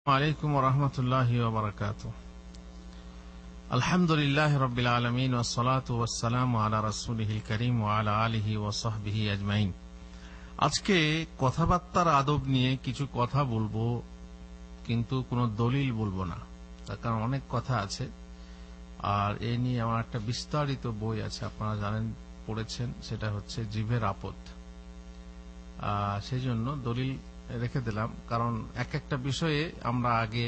আলাইকুম ওয়া রাহমাতুল্লাহি ওয়া বারাকাতুহু। আলহামদুলিল্লাহি রাব্বিল আলামিন ওয়াস সালাতু ওয়াস সালামু আলা রাসূলিহিল কারীম ওয়া আলা আলিহি ওয়া সাহবিহি আজমাইন। আজকে কথাবার্তার আদব নিয়ে কিছু কথা বলবো, কিন্তু কোনো দলিল বলবো না, তার কারণ অনেক কথা আছে। আর এ নিয়ে আমার একটা বিস্তারিত বই আছে, আপনারা জানেন, পড়েছেন, সেটা হচ্ছে জিভের আপদ। সেই জন্য দলিল রেখে দিলাম, কারণ এক একটা বিষয়ে আমরা আগে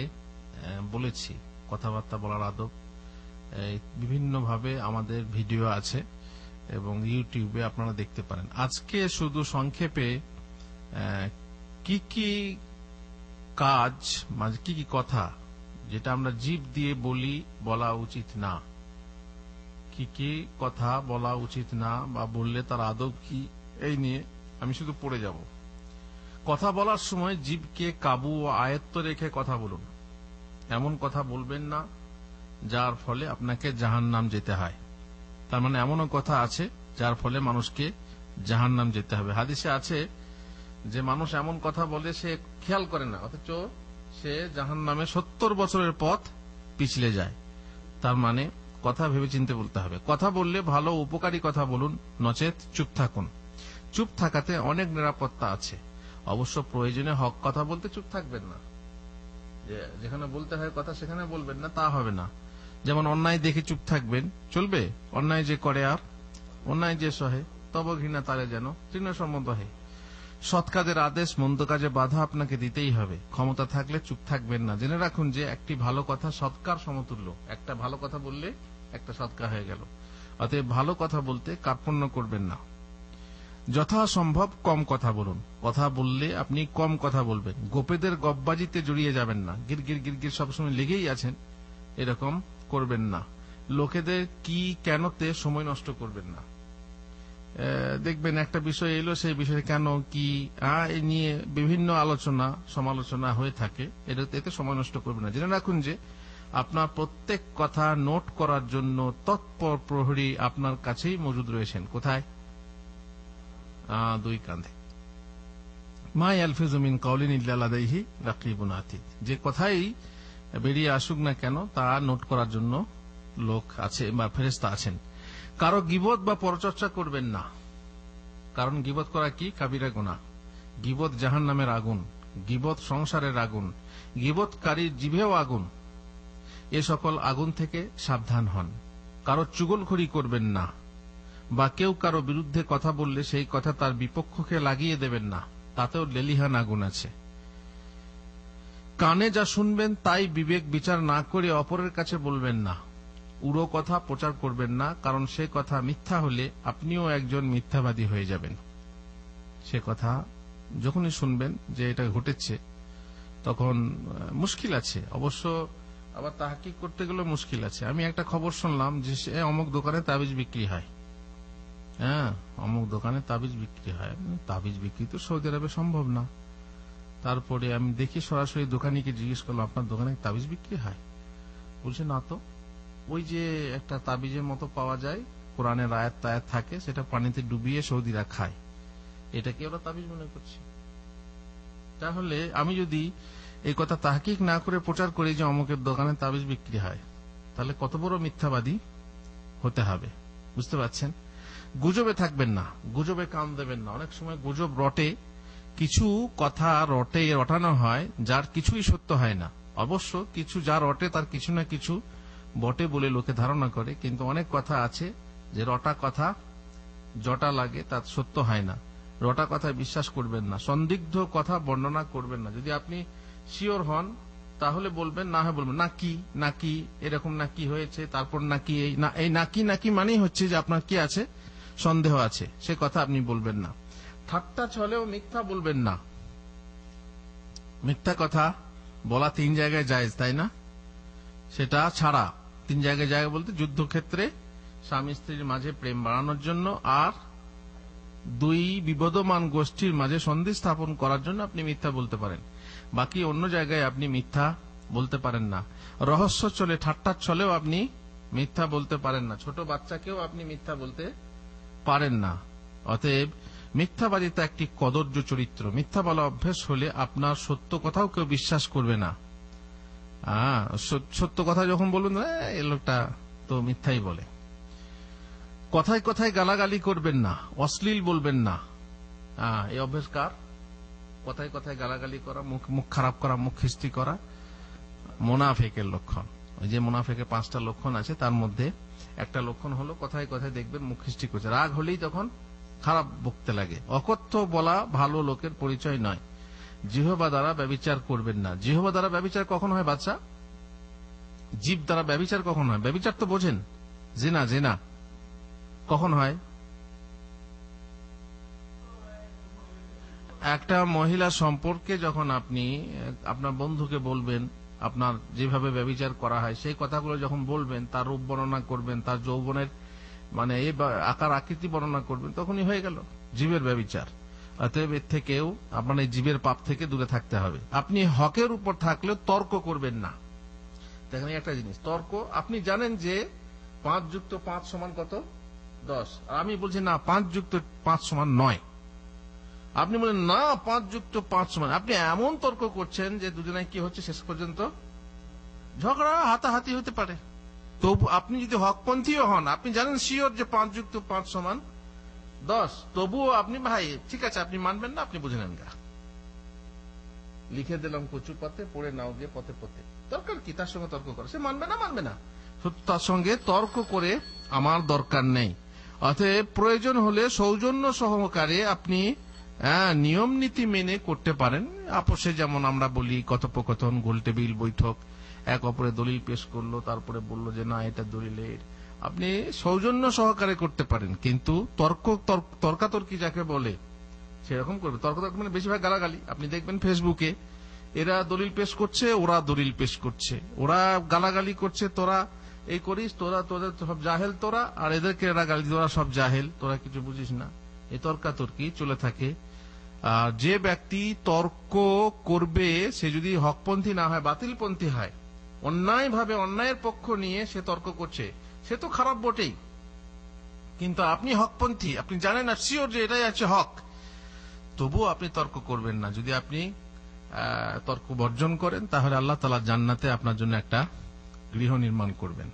বলেছি কথাবার্তা বলার আদব। বিভিন্নভাবে আমাদের ভিডিও আছে এবং ইউটিউবে আপনারা দেখতে পারেন। আজকে শুধু সংক্ষেপে কি কি কাজ, মানে কি কি কথা যেটা আমরা জিভ দিয়ে বলা উচিত না, কি কি কথা বলা উচিত না বা বললে তার আদব কি, এই নিয়ে আমি শুধু পড়ে যাব। কথা বলার সময় জিভকে কাবু ও আয়ত্ত রেখে কথা বলুন। এমন কথা বলবেন না যার ফলে আপনাকে জাহান্নাম যেতে হয়। তার মানে এমনও কথা আছে যার ফলে মানুষকে জাহান্নাম যেতে হবে। হাদিসে আছে যে মানুষ এমন কথা বলে সে খেয়াল করে না, অথচ সে জাহান্নামে 70 বছরের পথ পিছলে যায়। তার মানে কথা ভেবে চিন্তে বলতে হবে। কথা বললে ভালো উপকারী কথা বলুন, নচেত চুপ থাকুন। চুপ থাকাতে অনেক নিরাপত্তা আছে। অবশ্য প্রয়োজনে হক কথা বলতে চুপ থাকবেন না, যেখানে বলতে হয় কথা সেখানে বলবেন না, তা হবে না। যেমন অন্যায় দেখে চুপ থাকবেন, চলবে? অন্যায় যে করে আর অন্যায় যে সহে, তব ঘৃণা তারে যেন তৃণসম্মত হয়। সৎ কাজের আদেশ, মন্দ কাজে বাধা আপনাকে দিতেই হবে। ক্ষমতা থাকলে চুপ থাকবেন না। জেনে রাখুন যে একটি ভালো কথা সৎকার সমতুল্য। একটা ভালো কথা বললে একটা সৎকার হয়ে গেল। অতএব ভালো কথা বলতে কার্পণ্য করবেন না। যথাসম্ভব কম কথা বলুন। কথা বললে আপনি কম কথা বলবেন। গোপেদের গপ্পবাজিতে জড়িয়ে যাবেন না। গিরগির গিরগির সবসময় লেগেই আছেন, এরকম করবেন না। লোকেদের কি কেনতে সময় নষ্ট করবেন না। দেখবেন একটা বিষয় এলো, সেই বিষয়ে কেন কি এ নিয়ে বিভিন্ন আলোচনা সমালোচনা হয়ে থাকে, এতে সময় নষ্ট করবেন না। জেনে রাখুন যে আপনার প্রত্যেক কথা নোট করার জন্য তৎপর প্রহরী আপনার কাছেই মজুদ রয়েছেন। কোথায়? দুই কাঁধে। মা ইয়ালফিযু মিন কাওলিন ইল্লা লাদাইহি রাকীবুন আতীদ। যে কথাই বেরিয়ে আসুক না কেন তা নোট করার জন্য লোক আছে বা ফেরেশতা আছেন। কারো গীবত বা পরচর্চা করবেন না, কারণ গীবত করা কি? কাবিরা গুনাহ। গীবত জাহান্নামের আগুন, গীবত সংসারের আগুন, গীবতকারীর জিভেও আগুন। এ সকল আগুন থেকে সাবধান হন। কারো চুগলখড়ি করবেন না, বা কেউ কারো বিরুদ্ধে কথা বললে সেই কথা তার বিপক্ষকে লাগিয়ে দেবেন না, তাতেও লেলিহান আগুন আছে। কানে যা শুনবেন তাই বিবেক বিচার না করে অপরের কাছে বলবেন না। উড়ো কথা প্রচার করবেন না, কারণ সে কথা মিথ্যা হলে আপনিও একজন মিথ্যাবাদী হয়ে যাবেন। সে কথা যখনই শুনবেন যে এটা ঘটেছে, তখন মুশকিল আছে। অবশ্য আবার তাহকিক করতে গেলে মুশকিল আছে। আমি একটা খবর শুনলাম যে অমুক দোকানে তাবিজ বিক্রি হয়। অমুক দোকানে তাবিজ বিক্রি হয়। তাবিজ বিক্রি তো সৌদি আরবে সম্ভব না। তারপরে আমি দেখি সরাসরি দোকানিকে জিজ্ঞেস করলাম, আপনার দোকানে তাবিজ বিক্রি হয়? বলছে না তো। ওই যে একটা তাবিজের মতো পাওয়া যায়, কোরআনের আয়াত তায়াত থাকে, সেটা পানিতে ডুবিয়ে সৌদিরা খায়, এটাকে ওরা তাবিজ মনে করছে। তাহলে আমি যদি এই কথা তাহকিক না করে প্রচার করি যে অমুকের দোকানে তাবিজ বিক্রি হয়, তাহলে কত বড় মিথ্যাবাদী হতে হবে, বুঝতে পারছেন? গুজবে থাকবেন না, গুজবে কান দেবেন না। অনেক সময় গুজব রটে, কিছু কথা রটানো হয় যার কিছুই সত্য হয় না। অবশ্য কিছু যা রটে তার কিছু না কিছু বটে বলে লোকে ধারণা করে, কিন্তু অনেক কথা আছে যে রটা কথা জটা লাগে, তা সত্য হয় না। রটা কথা বিশ্বাস করবেন না। সন্দিগ্ধ কথা বর্ণনা করবেন না। যদি আপনি শিওর হন তাহলে বলবেন, না হয় বলবেন নাকি নাকি এরকম নাকি হয়েছে, তারপর নাকি এই নাকি নাকি মানেই হচ্ছে যে আপনার কি আছে, সন্দেহ আছে, সে কথা আপনি বলবেন না। ঠাট্টা ছলেও মিথ্যা বলবেন না। মিথ্যা কথা বলা 3 জায়গায় জায়েজ, তাই না? সেটা ছাড়া 3 জায়গায় জায়গা বলতে যুদ্ধক্ষেত্রে, স্বামী স্ত্রীর মাঝে প্রেম বাড়ানোর জন্য, আর 2 বিবদমান গোষ্ঠীর মাঝে সন্ধি স্থাপন করার জন্য আপনি মিথ্যা বলতে পারেন। বাকি অন্য জায়গায় আপনি মিথ্যা বলতে পারেন না। রহস্য চলে, ঠাট্টার ছলেও আপনি মিথ্যা বলতে পারেন না। ছোট বাচ্চাকেও আপনি মিথ্যা বলতে পারেন না। অতএব মিথ্যাবাদিতা একটি কদর্য চরিত্র। মিথ্যা বলা অভ্যেস হলে আপনার সত্য কথাও কেউ বিশ্বাস করবে না। সত্য কথা যখন বলবেন এই লোকটা তো মিথ্যাই বলে। কথায় কথায় গালাগালি করবেন না, অশ্লীল বলবেন না। এই অভ্যেস কার? কথায় কথায় গালাগালি করা, মুখ খারাপ করা, মুখ খিস্তি করা মুনাফিকের লক্ষণ। ওই যে মুনাফিকের 5টা লক্ষণ আছে, তার মধ্যে একটা লক্ষণ হলো কথায় কথায় দেখবেন মুখ খিস্তি করছে, রাগ হলেই তখন খারাপ বকতে লাগে। অকথ্য বলা ভালো লোকের পরিচয় নয়। জিহ্বা দ্বারা ব্যভিচার করবেন না। জিহ্বা দ্বারা ব্যভিচার কখন হয় বাচ্চা? জিভ দ্বারা ব্যভিচার কখন হয়? ব্যভিচার তো বোঝেন, জিনা। জিনা কখন হয়? একটা মহিলা সম্পর্কে যখন আপনি আপনার বন্ধুকে বলবেন, আপনার যেভাবে ব্যভিচার করা হয় সেই কথাগুলো যখন বলবেন, তার রূপ বর্ণনা করবেন, তার যৌবনের মানে এই আকার আকৃতি বর্ণনা করবেন, তখনই হয়ে গেল জীবের ব্যভিচার। অতএব এর থেকেও আপনার এই জীবের পাপ থেকে দূরে থাকতে হবে। আপনি হকের উপর থাকলেও তর্ক করবেন না। দেখেন একটা জিনিস, তর্ক আপনি জানেন যে 5 যুক্ত 5 সমান কত? 10। আর আমি বলছি না 5 যুক্ত 5 সমান 9। আপনি বলেন না 5 যুক্ত 5 সমান। আপনি এমন তর্ক করছেন যে দুজনে কি হচ্ছে, শেষ পর্যন্ত ঝগড়া, হাতাহাতি হতে পারে। তবু আপনি যদি হকপন্থীও হন, আপনি জানেন শিওর যে 5 যুক্ত 5 সমান 10, তবুও আপনি ভাই ঠিক আছে আপনি মানবেন না, আপনি বুঝে নেন গা, লিখে দিলাম কচু পাতে, পড়ে নাও গিয়ে পথে পথে। দরকার কি তার সঙ্গে তর্ক করা? সে মানবে না। তার সঙ্গে তর্ক করে আমার দরকার নেই। অতএব প্রয়োজন হলে সৌজন্য সহকারে আপনি নিয়ম নীতি মেনে করতে পারেন। আপোষে যেমন আমরা বলি কথোপকথন, গোলটেবিল বৈঠক, এক অপরে দলিল পেশ করলো, তারপরে বললো যে না এটা দলিলের, আপনি সৌজন্য সহকারে করতে পারেন। কিন্তু তর্কাতর্কি যাকে বলে সেরকম করবে। তর্ক মানে বেশিরভাগ গালাগালি। আপনি দেখবেন ফেসবুকে এরা দলিল পেশ করছে, ওরা দলিল পেশ করছে, ওরা গালাগালি করছে, তোরা এই করিস, তোদের সব জাহেল তোরা, আর এদেরকে এরা গালি, তোরা সব জাহেল, তোরা কিছু বুঝিস না। এই তর্কাতর্কি চলে থাকে। যে ব্যক্তি তর্ক করবে সে যদি হকপন্থী না হয়, বাতিলপন্থী হয়, অন্যায় ভাবে অন্যায়ের পক্ষ নিয়ে সে তর্ক করছে, সে তো খারাপ বটেই। কিন্তু আপনি হকপন্থী, আপনি জানেন না শিওর যে এটাই আছে হক, তবুও আপনি তর্ক করবেন না। যদি আপনি তর্ক বর্জন করেন, তাহলে আল্লাহ তাআলা জান্নাতে আপনার জন্য একটা গৃহ নির্মাণ করবেন।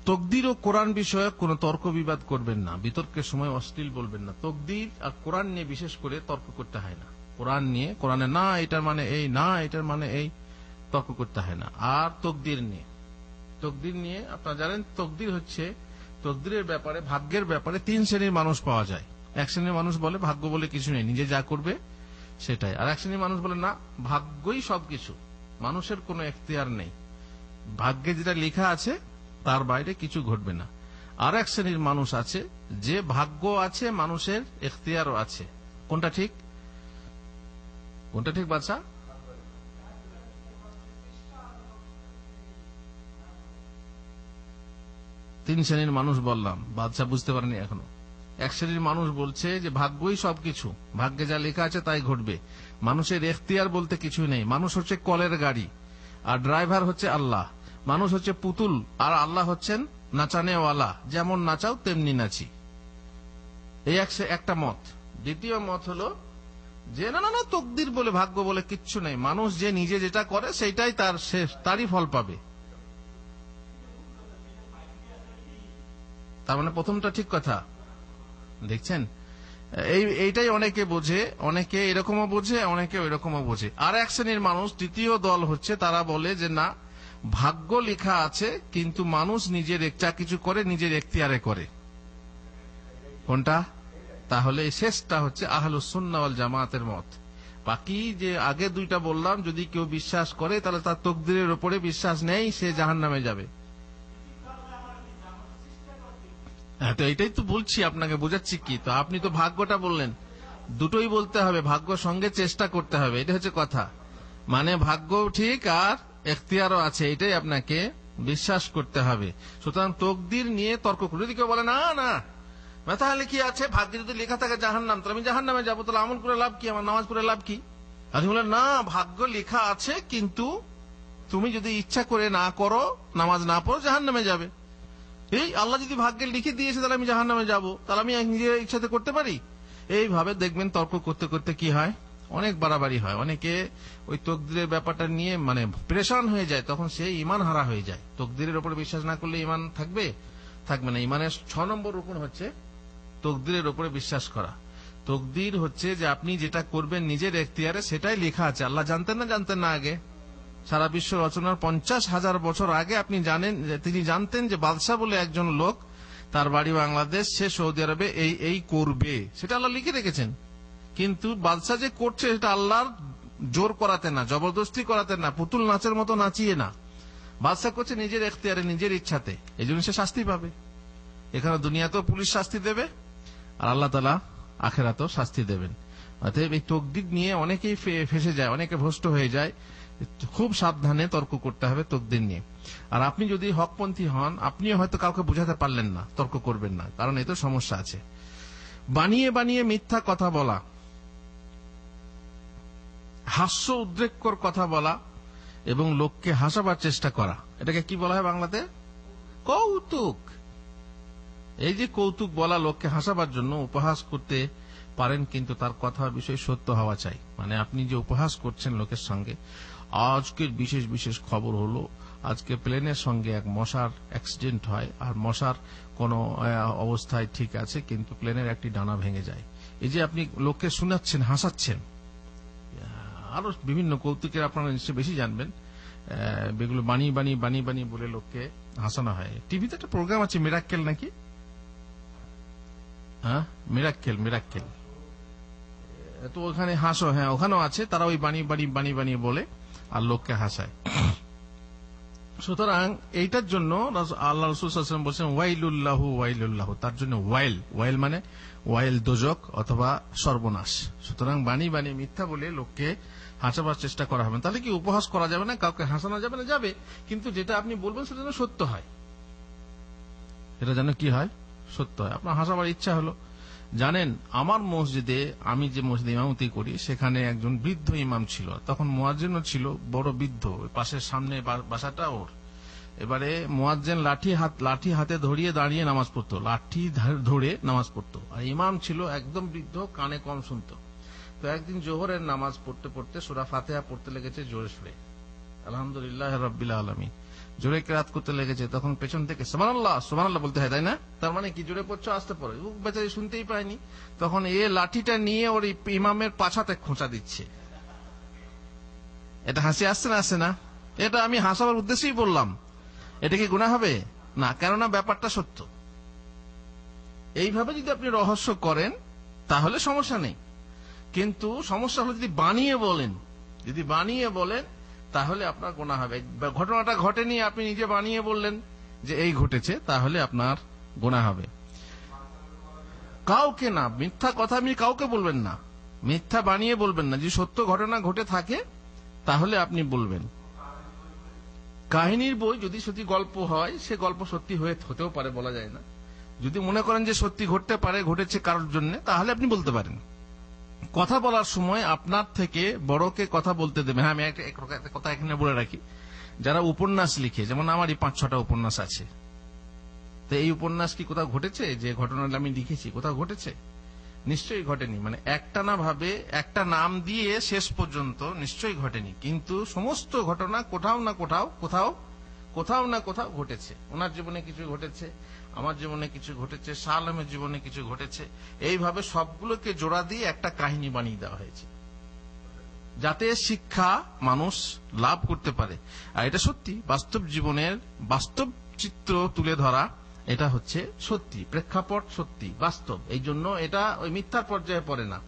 তকদির ও কোরআন বিষয়ে কোনো তর্ক বিবাদ করবেন না। বিতর্কের সময় অশ্লীল বলবেন না। তকদির আর কোরআন নিয়ে বিশেষ করে তর্ক করতে হয় না। কোরআন নিয়ে, কোরআনে না এটার মানে এই, না এটার মানে এই, তর্ক করতে হয় না। আর তকদির নিয়ে আপনারা জানেন, তকদির হচ্ছে, তকদিরের ব্যাপারে, ভাগ্যের ব্যাপারে 3 শ্রেণীর মানুষ পাওয়া যায়। এক শ্রেণীর মানুষ বলে ভাগ্য বলে কিছু নেই, নিজে যা করবে সেটাই। আর এক শ্রেণীর মানুষ বলে না, ভাগ্যই সবকিছু, মানুষের কোনো এখতিয়ার নেই, ভাগ্যে যেটা লেখা আছে তার বাইরে কিছু ঘটবে না। আর এক শ্রেণীর মানুষ আছে যে ভাগ্য আছে, মানুষের এখতিয়ারও আছে। কোনটা ঠিক? বাচ্চা? তিন শ্রেণীর মানুষ বললাম, বাচ্চা বুঝতে পারেনি এখনো। এক শ্রেণীর মানুষ বলছে যে ভাগ্যই সবকিছু, ভাগ্যে যা লেখা আছে তাই ঘটবে, মানুষের এখতিয়ার বলতে কিছু নেই। মানুষ হচ্ছে কলের গাড়ি আর ড্রাইভার হচ্ছে আল্লাহ। মানুষ হচ্ছে পুতুল আর আল্লাহ হচ্ছেন নাচানেওয়ালা, যেমন নাচাও তেমনি নাচি। এই একটা মত। দ্বিতীয় মত হলো যে না, তকদির বলে, ভাগ্য বলে কিচ্ছু নেই, মানুষ যে নিজে যেটা করে সেইটাই তার শেষ, তারই ফল পাবে। তার মানে প্রথমটা ঠিক কথা। দেখছেন, এইটাই অনেকে বোঝে, অনেকে এরকমও বোঝে, অনেকে ওইরকমও বোঝে। আর এক শ্রেণীর মানুষ, তৃতীয় দল হচ্ছে, তারা বলে যে না, ভাগ্য লেখা আছে কিন্তু মানুষ নিজের যা কিছু করে নিজের এখতিয়ারে করে। কোনটা? তাহলে এই শেষটা হচ্ছে আহলুস সুন্নাহ ওয়াল জামাতের মত। বাকি যে আগে দুইটা বললাম, যদি কেউ বিশ্বাস করে তাহলে তার তকদিরের উপরে বিশ্বাস নেই, সে জাহান্নামে যাবে। তো এইটাই তো বলছি আপনাকে, বোঝাচ্ছি কি। তো আপনি তো ভাগ্যটা বললেন, দুটোই বলতে হবে, ভাগ্য সঙ্গে চেষ্টা করতে হবে, এটা হচ্ছে কথা। মানে ভাগ্যও ঠিক আর এখতিয়ারও আছে, এটাই আপনাকে বিশ্বাস করতে হবে। সুতরাং তকদির নিয়ে তর্ক করে, যদি কেউ বলে না তাহলে কি আছে, ভাগ্যে যদি লেখা থাকে জাহান্নাম, তাহলে আমি জাহান্নামে যাবো, তাহলে আমল করে লাভ কি, আমার নামাজ পড়ে লাভ কি? আর বলে না, ভাগ্য লেখা আছে কিন্তু তুমি যদি ইচ্ছা করে না করো, নামাজ না পড়ো, জাহান্নামে যাবে। এই আল্লাহ যদি ভাগ্যে লিখে দিয়েছে তাহলে আমি জাহান্নামে যাব, তাহলে আমি নিজের ইচ্ছাতে করতে পারি? এইভাবে দেখবেন তর্ক করতে করতে কি হয়, অনেক বাড়াবাড়ি হয়, অনেকে ওই তকদিরের ব্যাপারটা নিয়ে মানে পেরেশান হয়ে যায়, তখন সে ইমান হারা হয়ে যায়। তকদিরের উপর বিশ্বাস না করলে ইমান থাকবে না। ইমানের 6 নম্বর রুকন হচ্ছে তকদিরের উপরে বিশ্বাস করা। তকদির হচ্ছে যে আপনি যেটা করবেন নিজের এখতিয়ারে, সেটাই লেখা আছে। আল্লাহ জানতেন না আগে? সারা বিশ্ব রচনার 50,000 বছর আগে আপনি জানেন, তিনি জানতেন যে বাদশাহ বলে একজন লোক, তার বাড়ি বাংলাদেশ, সে সৌদি আরবে এই করবে, সেটা আল্লাহ লিখে রেখেছেন। কিন্তু বাদশাহ যে করছে সেটা আল্লাহর জোর করাতে না, জবরদস্তি করাতে না, পুতুল নাচের মতো নাচিয়ে না। বাদশাহ করছে নিজের এখতিয়ারে, নিজের ইচ্ছাতে, এই জন্য সে শাস্তি পাবে। এখানে দুনিয়াতেও পুলিশ শাস্তি দেবে, আর আল্লাহ তাআলা আখিরাতেও শাস্তি দেবেন। অতএব এই তকদির নিয়ে অনেকেই ফেসে যায়, অনেকে ভ্রষ্ট হয়ে যায়। খুব সাবধানে তর্ক করতে হবে তকদির নিয়ে। আর আপনি যদি হকপন্থী হন, আপনিও হয়তো কাউকে বুঝাতে পারলেন না, তর্ক করবেন না, কারণ এতে সমস্যা আছে। বানিয়ে বানিয়ে মিথ্যা কথা বলা, হাস্য উদ্রেককর কথা বলা এবং লোককে হাসাবার চেষ্টা করা, এটাকে কি বলা হয় বাংলাতে? কৌতুক। এই যে কৌতুক বলা, লোককে হাসাবার জন্য উপহাস করতে পারেন, কিন্তু তার কথা বিষয় সত্য হওয়া চাই। মানে আপনি যে উপহাস করছেন লোকের সঙ্গে, আজকের বিশেষ বিশেষ খবর হলো, আজকে প্লেনের সঙ্গে এক মশার অ্যাক্সিডেন্ট হয়, আর মশার কোন অবস্থায় ঠিক আছে, কিন্তু প্লেনের একটি ডানা ভেঙে যায়। এই যে আপনি লোককে শোনাচ্ছেন, হাসাচ্ছেন। আরো বিভিন্ন কৌতুকের আপনারা নিশ্চয়ই বেশি জানবেন, এগুলো বানিয়ে বানিয়ে বলে লোককে হাসানো হয়। টিভিতে একটা প্রোগ্রাম আছে মিরাক্কেল নাকি, হ্যাঁ মিরাক্কেল, তো ওখানে হাসো, হ্যাঁ ওখানেও আছে, তারা ওই বানিয়ে বলে আর লোককে হাসায়। সুতরাং এইটার জন্য আল্লাহ রাসূল সাল্লাল্লাহু আলাইহি ওয়াসাল্লাম বলেছেন ওয়াইলুল্লাহু, তার জন্য ওয়াইল মানে ওয়াইল, দোজক অথবা সর্বনাশ। সুতরাং বানিয়ে মিথ্যা বলে লোককে হাসাবার চেষ্টা করা হবে। তাহলে কি উপহাস করা যাবে না, কাউকে হাসানো যাবে না? যাবে, কিন্তু যেটা আপনি বলবেন সেটা যেন সত্য হয়, এটা যেন কি হয়, সত্য হয়। আপনার হাসাবার ইচ্ছা হলো। জানেন, আমার মসজিদে, আমি যে মসজিদে ইমামতি করি, সেখানে একজন বৃদ্ধ ইমাম ছিল, তখন মুয়াজ্জিনও ছিল বড় বৃদ্ধ, পাশের সামনে বাসাটা ওর। এবারে মুয়াজ্জিন লাঠি হাতে ধরিয়ে দাঁড়িয়ে নামাজ পড়তো, লাঠি ধরে নামাজ পড়তো, আর ইমাম ছিল একদম বৃদ্ধ, কানে কম শুনতো। তো একদিন জোহরের নামাজ পড়তে পড়তে সূরা ফাতিহা পড়তে লেগেছে জোরে সুরে, আলহামদুলিল্লাহ রাব্বিল আলামিন, জোরে কিরাত করতে লেগেছে। তখন পেছন থেকে সুবহানাল্লাহ বলতে হয়, তাই না? তার মানে কি, জোরে পড়ছো আসতে পড়ে, ও বেচারি শুনতেই পায়নি। তখন এ লাঠিটা নিয়ে ওর ইমামের পাছাতে খোঁচা দিচ্ছে। এটা হাসি আসছে না? এটা আমি হাসাবার উদ্দেশ্যেই বললাম। এটা কি গুনাহ হবে? না, কেননা ব্যাপারটা সত্য। এইভাবে যদি আপনি রহস্য করেন তাহলে সমস্যা নেই, কিন্তু সমস্যা হলো যদি বানিয়ে বলেন তাহলে আপনার গুনাহ হবে। ঘটনাটা ঘটেনি, আপনি নিজে বানিয়ে বললেন যে এই ঘটেছে, তাহলে আপনার গুনাহ হবে। কাউকে না, মিথ্যা কথা আপনি কাউকে বলবেন না, মিথ্যা বানিয়ে বলবেন না। যদি সত্য ঘটনা ঘটে থাকে তাহলে আপনি বলবেন। কাহিনীর বই যদি সত্যি গল্প হয়, সে গল্প সত্যি হতেও পারে, বলা যায় না। যদি মনে করেন যে সত্যি ঘটতে পারে, ঘটেছে কারোর জন্য, তাহলে আপনি বলতে পারেন। কথা বলার সময় আপনার থেকে বড়কে কথা বলতে দেবেন। হ্যাঁ, আমি একটা কথা এখানে বলে রাখি, যারা উপন্যাস লিখে, যেমন আমারই 5-6টা উপন্যাস আছে, তো এই উপন্যাস কি কোথাও ঘটেছে? যে ঘটনাটা আমি লিখেছি কোথাও ঘটেছে? নিশ্চয়ই ঘটেনি। মানে একটা না ভাবে একটা নাম দিয়ে শেষ পর্যন্ত নিশ্চয়ই ঘটেনি, কিন্তু সমস্ত ঘটনা কোথাও না কোথাও ঘটেছে। ওনার জীবনে কিছু ঘটেছে, আমার জীবনে কিছু ঘটেছে, শাহ আলমের জীবনে কিছু ঘটেছে। এইভাবে সবগুলোকে জোড়া দিয়ে একটা কাহিনী বানিয়ে দেওয়া হয়েছে, যাতে শিক্ষা মানুষ লাভ করতে পারে। আর এটা সত্যি, বাস্তব জীবনের বাস্তব চিত্র তুলে ধরা, এটা হচ্ছে সত্যি, প্রেক্ষাপট সত্যি, বাস্তব। এই জন্য এটা ওই মিথ্যার পর্যায়ে পড়ে না,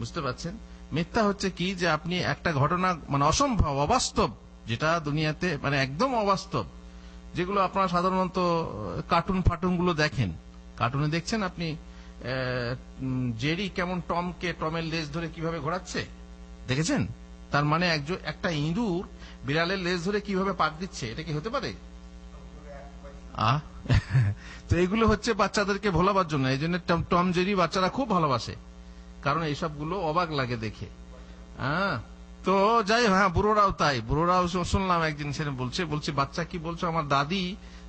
বুঝতে পারছেন? মিথ্যা হচ্ছে কি, যে আপনি একটা ঘটনা মানে অসম্ভব, অবাস্তব, যেটা দুনিয়াতে মানে একদম অবাস্তব, যেগুলো আপনারা সাধারণত কার্টুন গুলো দেখেন, কার্টুনে দেখছেন আপনি জেরি কেমন টমের লেজ ধরে কিভাবে ঘোরাচ্ছে, দেখেছেন? তার মানে একটা ইঁদুর বিড়ালের লেজ ধরে কিভাবে পাক দিচ্ছে, এটা কি হতে পারে? তো এগুলো হচ্ছে বাচ্চাদেরকে ভোলাবার জন্য। এই জন্য টম জেরি বাচ্চারা খুব ভালোবাসে, কারণ এইসবগুলো অবাক লাগে দেখে। তো যাই, হ্যাঁ বুড়োরাও তাই, বুড়োরাও শুনলাম একদিন সেটা বলছে বাচ্চা কি বলছো, আমার দাদি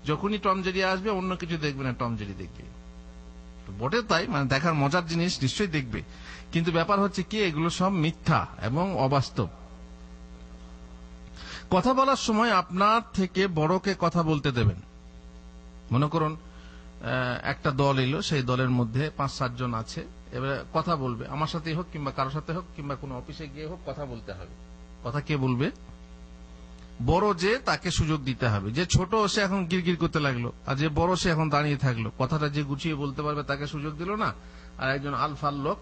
যখনই টম জেরি আসবে অন্য কিছু দেখবে না, টম জেরি দেখবে। বটে তাই, মানে দেখার মজার জিনিস নিশ্চয়ই দেখবে, কিন্তু ব্যাপার হচ্ছে কি এগুলো সব মিথ্যা এবং অবাস্তব। কথা বলার সময় আপনার থেকে বড়কে কথা বলতে দেবেন। মনে করুন একটা দল এলো, সেই দলের মধ্যে 5-7 জন আছে, এবারে কথা বলবে, আমার সাথে হোক কিংবা কারোর সাথে হোক কিংবা কোনো অফিসে গিয়ে হোক, কথা বলতে হবে। কথা কে বলবে? বড় যে, তাকে সুযোগ দিতে হবে। যে ছোট সে এখন গিরগির করতে লাগলো, আর যে বড় সে এখন দাঁড়িয়ে থাকলো, কথাটা যে গুছিয়ে বলতে পারবে তাকে সুযোগ দিল না, আর একজন আলফাল লোক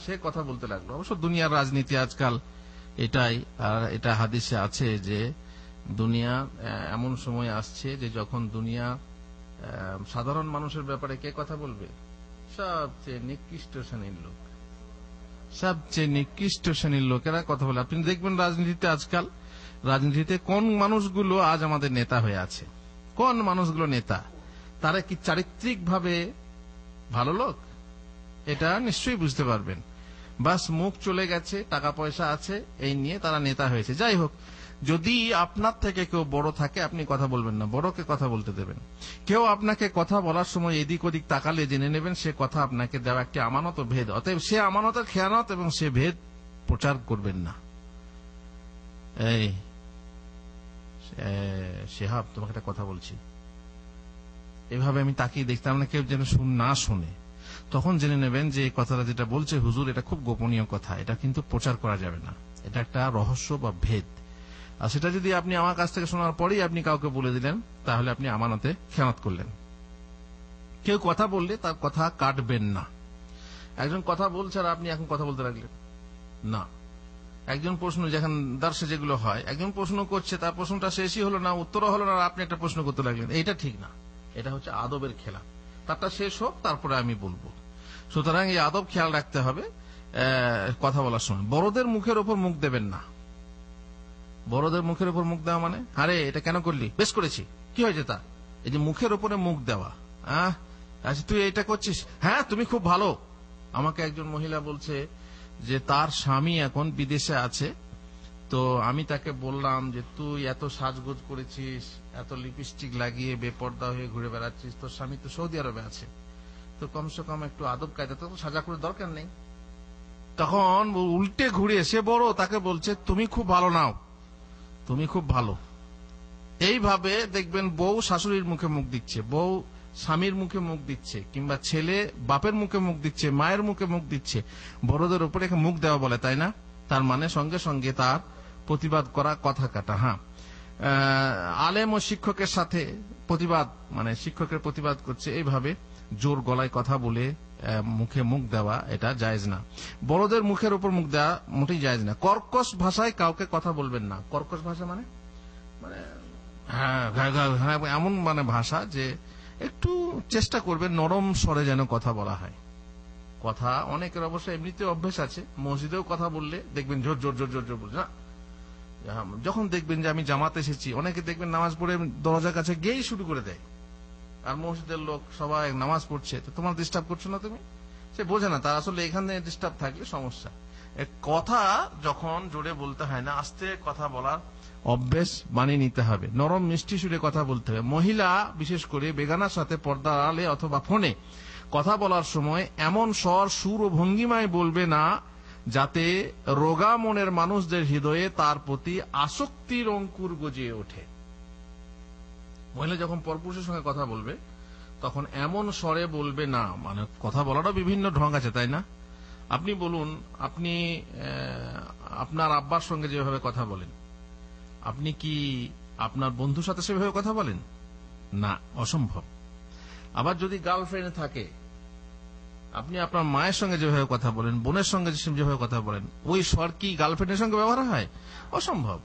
সে কথা বলতে লাগলো। অবশ্য দুনিয়ার রাজনীতি আজকাল এটাই, আর এটা হাদিসে আছে যে দুনিয়া এমন সময় আসছে যে যখন দুনিয়া সাধারণ মানুষের ব্যাপারে কে কথা বলবে? সবচেয়ে নিকৃষ্ট শ্রেণীর লোক, সবচেয়ে নিকৃষ্ট শ্রেণীর লোকেরা কথা বলে। আপনি দেখবেন রাজনীতিতে আজকাল, রাজনীতিতে কোন মানুষগুলো আজ আমাদের নেতা হয়ে আছে, কোন মানুষগুলো নেতা, তারা কি চারিত্রিক ভাবে ভালো লোক? এটা নিশ্চয়ই বুঝতে পারবেন। বাস মুখ চলে গেছে, টাকা পয়সা আছে, এই নিয়ে তারা নেতা হয়েছে। যাই হোক, যদি আপনার থেকে কেউ বড় থাকে আপনি কথা বলবেন না, বড়কে কথা বলতে দেবেন। কেউ আপনাকে কথা বলার সময় এদিক ওদিক তাকালে জেনে নেবেন সে কথা আপনাকে দেওয়া একটি আমানত ও ভেদ, অতএব সে আমানতের খেয়ানত এবং সে ভেদ প্রচার করবেন না। এই শেহাব, তোমাকে একটা কথা বলছি, এভাবে আমি তাকিয়ে দেখতাম না, কেউ যেন না শুনে, তখন জেনে নেবেন যে এই কথাটা যেটা বলছে হুজুর, এটা খুব গোপনীয় কথা, এটা কিন্তু প্রচার করা যাবে না, এটা একটা রহস্য বা ভেদ। আর সেটা যদি আপনি আমার কাছ থেকে শোনার পরেই আপনি কাউকে বলে দিলেন, তাহলে আপনি আমানতে খেয়ানত করলেন। কেউ কথা বললে তার কথা কাটবেন না। একজন কথা বলছে আর আপনি এখন কথা বলতে লাগলেন না। একজন প্রশ্ন, যেখানে দার্সে যেগুলো হয়, একজন প্রশ্ন করছে, তার প্রশ্নটা শেষই হলো না, উত্তরও হলো না, আর আপনি একটা প্রশ্ন করতে লাগলেন, এইটা ঠিক না। এটা হচ্ছে আদবের খেলা। তারটা শেষ হোক, তারপরে আমি বলবো। সুতরাং এই আদব খেয়াল রাখতে হবে কথা বলার সময়। বড়দের মুখের ওপর মুখ দেবেন না। বড়দের মুখের উপর মুখ দেওয়া মানে, আরে এটা কেন করলি, বেশ করেছি, কি হয়েছে তা? এই যে মুখের উপরে মুখ দেওয়া, আচ্ছা তুই এটা করছিস, হ্যাঁ তুমি খুব ভালো। আমাকে একজন মহিলা বলছে যে তার স্বামী এখন বিদেশে আছে, তো আমি তাকে বললাম যে তুই এত সাজগোজ করেছিস, এত লিপস্টিক লাগিয়ে বেপর্দা হয়ে ঘুরে বেড়াচ্ছিস, তোর স্বামী তো সৌদি আরবে আছে, তো কমসে কম একটু আদব কায়দা, তো সাজা করে দরকার নেই। তখন উল্টে ঘুরে সে বড় তাকে বলছে তুমি খুব ভালো নাও, তুমি খুব ভালো। এইভাবে দেখবেন বউ শাশুড়ির মুখে মুখ দিচ্ছে, বউ স্বামীর মুখে মুখ দিচ্ছে, কিংবা ছেলে বাপের মুখে মুখ দিচ্ছে, মায়ের মুখে মুখ দিচ্ছে। বড়দের উপরে মুখ দেওয়া বলে, তাই না? তার মানে সঙ্গে সঙ্গে তার প্রতিবাদ করা, কথা কাটা। হ্যাঁ, আলেম ও শিক্ষকের সাথে প্রতিবাদ, মানে শিক্ষকের প্রতিবাদ করছে, এইভাবে জোর গলায় কথা বলে মুখে মুখ দেওয়া, এটা জায়েজ না। বড়দের মুখের উপর মুখ দেওয়া মোটেই জায়েজ না। কর্কশ ভাষায় কাউকে কথা বলবেন না। কর্কশ ভাষা মানে এমন মানে ভাষা যে একটু চেষ্টা করবেন নরম স্বরে যেন কথা বলা হয়। কথা অনেকের অবশ্য এমনিতে অভ্যেস আছে, মসজিদেও কথা বললে দেখবেন জোর জোর জোর জোর জোর বলছে না। যখন দেখবেন যে আমি জামাতে এসেছি, অনেকে দেখবেন নামাজ পড়ে দরজার কাছে গিয়েই শুরু করে দেয়, আর মসজিদের লোক সবাই নামাজ পড়ছে, তো তোমার ডিস্টার্ব করছো না তুমি? সে বোঝে না তার আসলে এখানে ডিস্টার্ব থাকলে সমস্যা। কথা যখন জোরে বলতে হয় না, আস্তে কথা বলার অভ্যেস বানিয়ে নিতে হবে, নরম মিষ্টি সুরে কথা বলতে হবে। মহিলা বিশেষ করে বেগানার সাথে পর্দার আড়ালে অথবা ফোনে কথা বলার সময় এমন স্বর, সুর ও ভঙ্গিমায় বলবে না যাতে রোগা মনের মানুষদের হৃদয়ে তার প্রতি আসক্তির অঙ্কুর গজিয়ে ওঠে। মহিলা যখন পরপুরুষের সঙ্গে কথা বলবে তখন এমন স্বরে বলবে না, মানে কথা বলারও বিভিন্ন ঢং আছে, তাই না? আপনি বলুন, আপনি আপনার আব্বার সঙ্গে যেভাবে কথা বলেন, আপনি কি আপনার বন্ধুর সাথে সেভাবে কথা বলেন? না, অসম্ভব। আবার যদি গার্লফ্রেন্ড থাকে, আপনি আপনার মায়ের সঙ্গে যেভাবে কথা বলেন, বোনের সঙ্গে যেভাবে কথা বলেন, ওই স্বর কি গার্লফ্রেন্ডের সঙ্গে ব্যবহার হয়? অসম্ভব।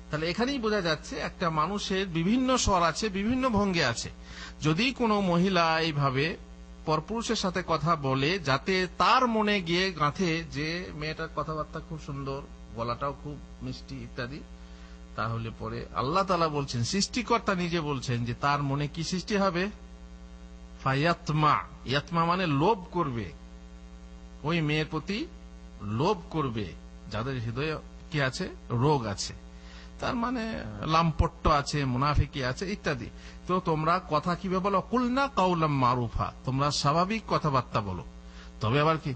তাহলে এখানেই বোঝা যাচ্ছে একটা মানুষের বিভিন্ন স্বর আছে, বিভিন্ন ভঙ্গি আছে। যদি কোনো মহিলা এইভাবে পরপুরুষের সাথে কথা বলে যাতে তার মনে গিয়ে গাঁথে যে মেয়েটার কথাবার্তা খুব সুন্দর, গলাটাও খুব মিষ্টি ইত্যাদি, তাহলে পরে আল্লাহ তাআলা বলছেন, সৃষ্টিকর্তা নিজে বলছেন যে তার মনে কি সৃষ্টি হবে? ফায়াতমা। ইয়াতমা মানে লোভ করবে, ওই মেয়ের প্রতি লোভ করবে যাদের হৃদয়ে কি আছে? রোগ আছে। তার মানে লাম্পট্য আছে, মুনাফিকি আছে ইত্যাদি। তো তোমরা কথা কিভাবে বলো? কুলনা কাউলাম মারুফা, তোমরা স্বাভাবিক কথাবার্তা বলো। তবে আবার কি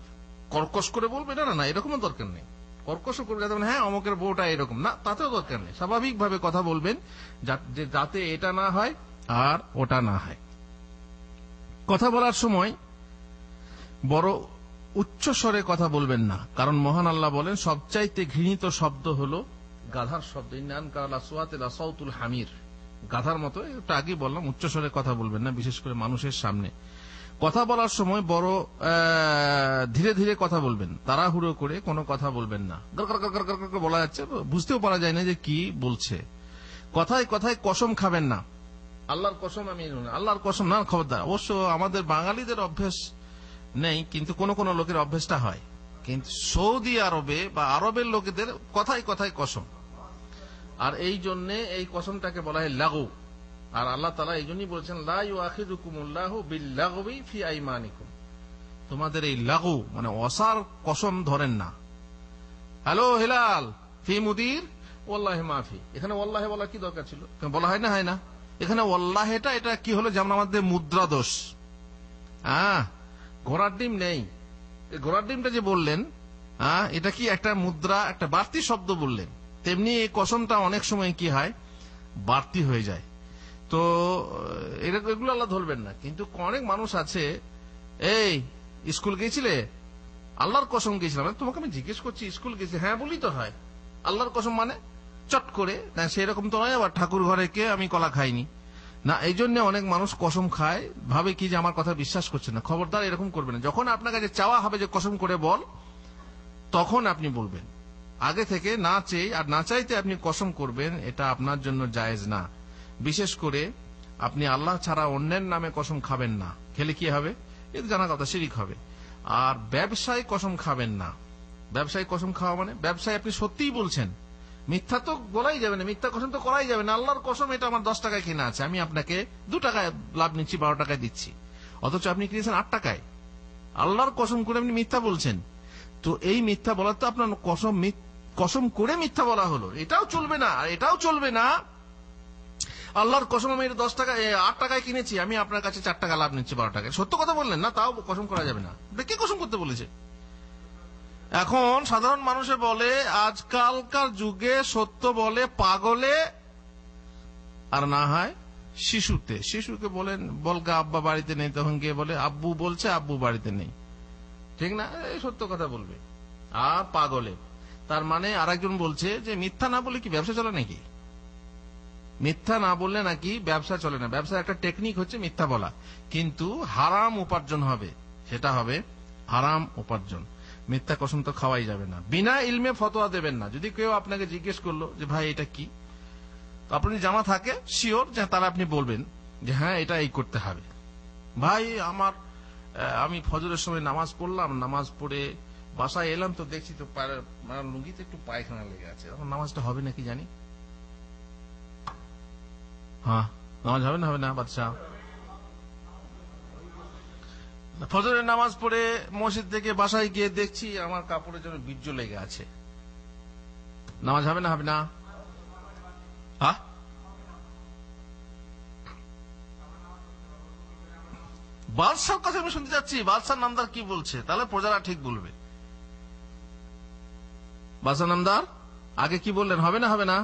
কর্কশ করে বলবে? না না না, এরকমও দরকার নেই। কর্কশ করে হ্যাঁ অমুকের বউটা এরকম, না, তাতেও দরকার নেই। স্বাভাবিক ভাবে কথা বলবেন, যাতে এটা না হয় আর ওটা না হয়। কথা বলার সময় বড় উচ্চ স্বরে কথা বলবেন না, কারণ মহান আল্লাহ বলেন সবচাইতে ঘৃণিত শব্দ হলো গাধার শব্দ। ইন্নান কালা সুয়াতিলা সাউতুল হামির, গাধার মতো। এটা আগেই বললাম, উচ্চ স্বরে কথা বলবেন না, বিশেষ করে মানুষের সামনে। কথা বলার সময় বড় ধীরে ধীরে কথা বলবেন, তাড়াহুড়ো করে কোনো কথা বলবেন না। বলা যাচ্ছে, বুঝতেও পারা যায় না যে কি বলছে। কথায় কথায় কসম খাবেন না। আল্লাহর কসম, আমি আল্লাহর কসম না, খবরদার। অবশ্য আমাদের বাঙালিদের অভ্যেস নেই, কিন্তু কোন কোন লোকের অভ্যেসটা হয়। কিন্তু সৌদি আরবে বা আরবের লোকেদের কথায় কথায় কসম, আর এই জন্য এই কসমটাকে বলা হয় লাগু। আর আল্লাহ তাআলা এই জন্যই বলেছেন লা ইউআখিযুকুমুল্লাহু বিল্লাগবি ফি আইমানিকুম, তোমাদের এই লাগু মানে অসার কসম ধরেন না। হ্যালো হেলাল ফি মুদির ওয়াল্লাহি মাফি, এখানে ওয়াল্লাহি বলা কি দরকার ছিল? বলা হয় না, হয় না? এখানে ওয়াল্লাহিটা এটা কি হলো? যেমন আমাদের মুদ্রা দোষ, ঘোড়ার ডিম নেই, ঘোড়ার ডিমটা যে বললেন এটা কি একটা মুদ্রা, একটা বাড়তি শব্দ বললেন, তেমনি এই কসমটা অনেক সময় কি হয়, বাড়তি হয়ে যায়। তো এগুলো আল্লাহ ধরবেন না। কিন্তু অনেক মানুষ আছে, এই স্কুল গিয়েছিলে? আল্লাহর কসম গিয়েছিলাম। তোমাকে আমি জিজ্ঞেস করছি স্কুল গেছি? হ্যাঁ বলি তো হয়। আল্লাহর কসম মানে চট করে না, সেরকম তো নয় আবার ঠাকুর ঘরে কে আমি কলা খাইনি না। এই জন্য অনেক মানুষ কসম খায়, ভাবে কি যে আমার কথা বিশ্বাস করছে না। খবরদার এরকম করবেন না। যখন আপনার কাছে চাওয়া হবে যে কসম করে বল, তখন আপনি বলবেন। আগে থেকে না চেয়ে আর না চাইতে আপনি কসম করবেন, এটা আপনার জন্য জায়েজ না। বিশেষ করে আপনি আল্লাহ ছাড়া অন্যের নামে কসম খাবেন না। খেলে কি হবে? এটা জানা কথা, শিরিক হবে। আর ব্যবসায় কসম খাবেন না। ব্যবসায় কসম খাওয়া মানে ব্যবসায় আপনি সত্যিই বলছেন, মিথ্যা তো বলাই যাবে না, মিথ্যা কসম তো করাই যাবে না। আল্লাহর কসম এটা আমার 10 টাকায় কিনা আছে, আমি আপনাকে 2 টাকায় লাভ নিচ্ছি, 12 টাকায় দিচ্ছি, অথচ আপনি কিনেছেন 8 টাকায়। আল্লাহর কসম করে আপনি মিথ্যা বলছেন। তো এই মিথ্যা বলা তো আপনার কসম করে মিথ্যা বলা হলো, এটাও চলবে না। আর এটাও চলবে না আল্লাহর কসম আমি 10 টাকা 8 টাকায় কিনেছি, আমি আপনার কাছে 4 টাকা লাভ নিচ্ছি 12 টাকায়। সত্য কথা বললেন না, তাও কসম করা যাবে না। কে কসম করতে বলেছে? এখন সাধারণ মানুষে বলে, আজকালকার যুগে সত্য বলে পাগলে আর না হয় শিশুতে। শিশুকে বলেন বলগা আব্বা বাড়িতে নেই, তখন গিয়ে বলে আব্বু বলছে আব্বু বাড়িতে নেই, ঠিক না? এই সত্য কথা বলবে। আর পাগলে, তার মানে আরেকজন বলছে যে মিথ্যা না বলে কি ব্যবসা চলে নাকি? মিথ্যা না বললে নাকি ব্যবসা চলে না। ব্যবসার একটা টেকনিক হচ্ছে মিথ্যা বলা, কিন্তু হারাম উপার্জন হবে, সেটা হবে হারাম উপার্জন। মিথ্যা কসম তো খাওয়াই যাবে না। বিনা ইলমে ফতোয়া দেবেন না। যদি কেউ আপনাকে জিজ্ঞেস করলো যে ভাই এটা কি, তো আপনি জানা থাকে শিওর যে তারা আপনি বলবেন যে হ্যাঁ এটা এই করতে হবে। ভাই আমি ফজরের সময় নামাজ পড়লাম, নামাজ পড়ে বাসায় এলাম তো দেখছি তো লুঙ্গিতে একটু পায়খানা লেগে আছে, এখন নামাজটা হবে নাকি জানি? হ্যাঁ, নামাজ হবে না? হবে না বাদশা? ফজরের নামাজ পড়ে মসজিদ থেকে বাসায় গিয়ে দেখছি আমার কাপড়ের জন্য বীর্য লেগে আছে, নামাজ হবে না? হবে না? হ্যাঁ, বাদশার কথা আমি শুনতে যাচ্ছি। বাদশার নামদার কি বলছে, তাহলে প্রজারা ঠিক বলবে। বাদশার নামদার আগে কি বললেন? হবে না? হবে না?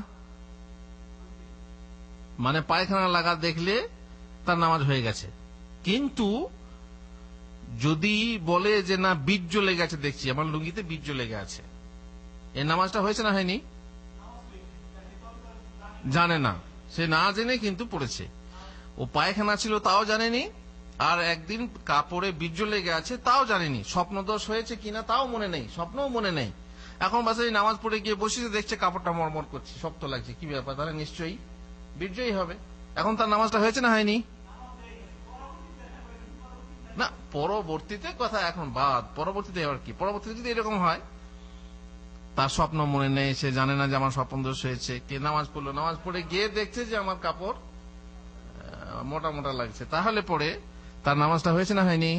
মানে পায়খানা লাগা দেখলে তার নামাজ হয়ে গেছে। কিন্তু যদি বলে যে না বীর্য লেগে আছে, দেখছি আমার লুঙ্গিতে বীর্য লেগে আছে, এর নামাজটা হয়েছে না হয়নি? জানে না, সে না জেনে কিন্তু পড়েছে। ও পায়খানা ছিল তাও জানেনি, আর একদিন কাপড়ে বীর্য লেগে আছে তাও জানেনি, স্বপ্নদোষ হয়েছে কিনা তাও মনে নেই, স্বপ্নও মনে নেই। এখন বাসায় নামাজ পড়ে গিয়ে বসেছে, দেখছে কাপড়টা মরমর করছে, শক্ত লাগছে, কি ব্যাপার? তাহলে নিশ্চয়ই বীর্যই হবে। এখন তার নামাজটা হয়েছে না হয়নি? না, পরবর্তীতে কথা এখন বাদ। পরবর্তীতে আবার কি? পরবর্তীতে যদি এরকম হয়, তার স্বপ্ন মনে নেই, সে জানে না যে আমার স্বপ্ন দোষ হয়েছে, কে নামাজ পড়লো, নামাজ পড়ে গিয়ে দেখছে যে আমার কাপড় মোটা মোটা লাগছে, তাহলে পরে তার নামাজটা হয়েছে না হয়নি?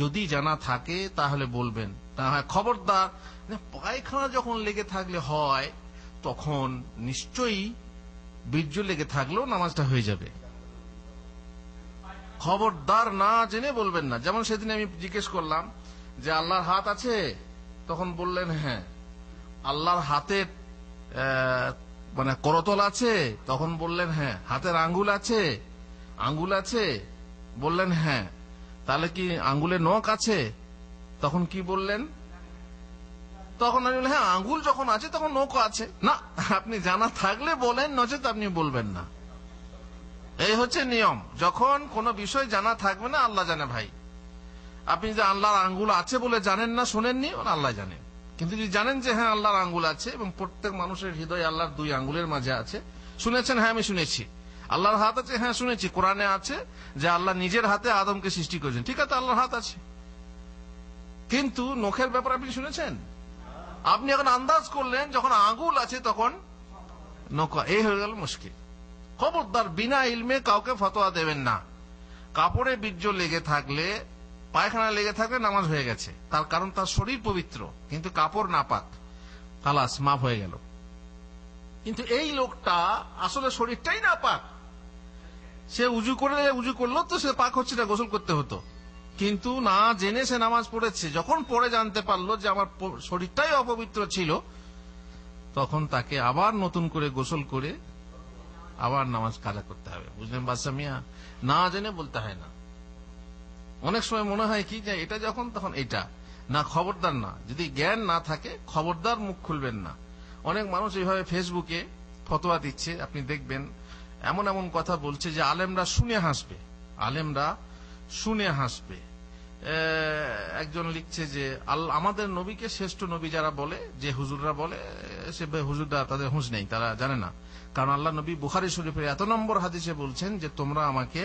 যদি জানা থাকে তাহলে বলবেন, তা হয় খবরদার। পায়খানা যখন লেগে থাকলে হয় তখন নিশ্চয়ই বীর্য লেগে থাকলেও নামাজটা হয়ে যাবে। খবরদার না জেনে বলবেন না। যেমন সেদিন আমি জিজ্ঞেস করলাম যে আল্লাহর হাত আছে, তখন বললেন হ্যাঁ। আল্লাহর হাতের মানে করতল আছে, তখন বললেন হ্যাঁ। হাতের আঙ্গুল আছে, আঙ্গুল আছে, বললেন হ্যাঁ। তাহলে কি আঙ্গুলে নখ আছে? তখন কি বললেন? তখন আমি বললাম হ্যাঁ, আঙ্গুল যখন আছে তখন নখ আছে। না, আপনি জানা থাকলে বলেন, নচেত আপনি বলবেন না। এই হচ্ছে নিয়ম। যখন কোনো বিষয় জানা থাকবে না, আল্লাহ জানে ভাই। আপনি যে আল্লাহর আঙ্গুল আছে বলে জানেন না, শোনেননি, আল্লাহ জানেন। কিন্তু যদি জানেন যে হ্যাঁ আল্লাহর আঙ্গুল আছে এবং প্রত্যেক মানুষের হৃদয় আল্লাহর দুই আঙ্গুলের মাঝে আছে, শুনেছেন? হ্যাঁ আমি শুনেছি। আল্লাহর হাত আছে? হ্যাঁ শুনেছি। কোরআনে আছে যে আল্লাহ নিজের হাতে আদমকে সৃষ্টি করেছেন। ঠিক আছে, আল্লাহর হাত আছে। কিন্তু নখের ব্যাপারে আপনি শুনেছেন? আপনি এখন আন্দাজ করলেন যখন আঙ্গুল আছে তখন নখ। এই হয়ে গেল মুশকিল। খবরদার বিনা ইলমে কাউকে ফতোয়া দেবেন না। কাপড়ে বীর্য লেগে থাকলে, পায়খানা লেগে থাকলে নামাজ হয়ে গেছে, তার কারণ তার শরীর পবিত্র, কিন্তু কাপড় নাপাক, খালাস মাফ হয়ে গেল। কিন্তু এই লোকটা আসলে শরীরটাই নাপাক, সে উজু করলো তো সে পাক হচ্ছে না, গোসল করতে হতো, কিন্তু না জেনে সে নামাজ পড়েছে। যখন পড়ে জানতে পারলো যে আমার শরীরটাই অপবিত্র ছিল, তখন তাকে আবার নতুন করে গোসল করে আবার নামাজ কাজা করতে হবে। বুঝলেন বাদশা মিয়া? না জেনে বলতে হয় না। অনেক সময় মনে হয় কি যে এটা যখন তখন এটা না, খবরদার না। যদি জ্ঞান না থাকে খবরদার মুখ খুলবেন না। অনেক মানুষ এইভাবে ফেসবুকে ফতোয়া দিচ্ছে, আপনি দেখবেন এমন এমন কথা বলছে যে আলেমরা শুনে হাসবে, আলেমরা শুনে হাসবে। একজন লিখছে যে আমাদের নবীকে শ্রেষ্ঠ নবী যারা বলে, যে হুজুররা বলে, সে হুজুররা তাদের হুঁশ নেই, তারা জানে না। কারণ আল্লাহ নবী বুখারী শরীফের এত নম্বর হাদিসে বলছেন যে তোমরা আমাকে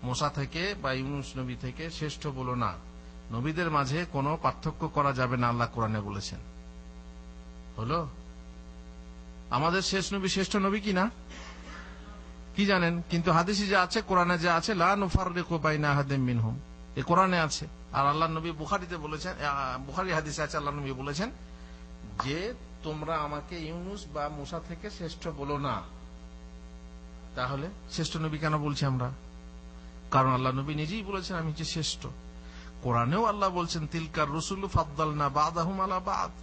মুসা থেকে বা ইউনুস নবী থেকে শ্রেষ্ঠ বলো না, নবীদের মাঝে কোনো পার্থক্য করা যাবে না, আল্লাহ কোরআনে বলেছেন। হলো আমাদের শেষ নবী শ্রেষ্ঠ নবী কিনা কি জানেন? কিন্তু হাদিসে যা আছে, কোরআনে যা আছে, লা নুফাররিকু বাইনা আহাদিম মিনহুম, এ কোরআনে আছে। আর আল্লাহ নবী বুখারীতে বলেছেন, বুখারী হাদিসে আছে, আল্লাহ নবী বলেছেন যে তোমরা আমাকে ইউনুস বা মুসা থেকে শ্রেষ্ঠ বলো না। তাহলে শ্রেষ্ঠ নবী কেন বলছি আমরা? কারণ আল্লাহ নবী নিজেই বলেছেন আমি হচ্ছে শ্রেষ্ঠ। কোরআনেও আল্লাহ বলছেন তিলকার রুসুলু ফাদ্দালনা বা'দাহুম আলা বা'দ।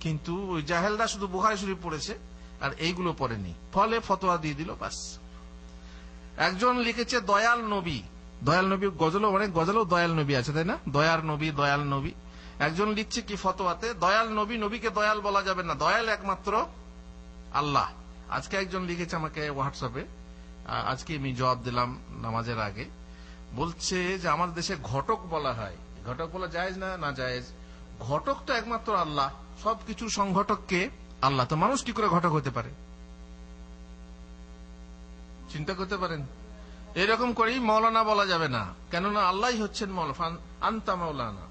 কিন্তু ওই জাহেলরা শুধু বুখারী শরীফ পড়েছে আর এইগুলো পড়েনি, ফলে ফতোয়া দিয়ে দিল, বাস। একজন লিখেছে দয়াল নবী, দয়াল নবী গজলও, অনেক গজলও দয়াল নবী আছে, তাই না? দয়ার নবী, দয়াল নবী। একজন লিখছে কি ফতোয়াতে, দয়াল নবী, নবীকে দয়াল বলা যাবে না, দয়াল একমাত্র আল্লাহ। আজকে একজন লিখেছে আমাকে হোয়াটসঅ্যাপে, আজকে আমি জবাব দিলাম নামাজের আগে, বলছে যে আমার দেশে ঘটক বলা হয়। ঘটক বলা জায়েজ না? না জায়েজ। ঘটক তো একমাত্র আল্লাহ, সবকিছুর সংঘটক কে? আল্লাহ। তো মানুষ কি করে ঘটক হতে পারে? চিন্তা করতে পারেন? এরকম করেই মৌলানা বলা যাবে না, কেননা আল্লাহ হচ্ছেন মৌলানা, আনতা মৌলানা,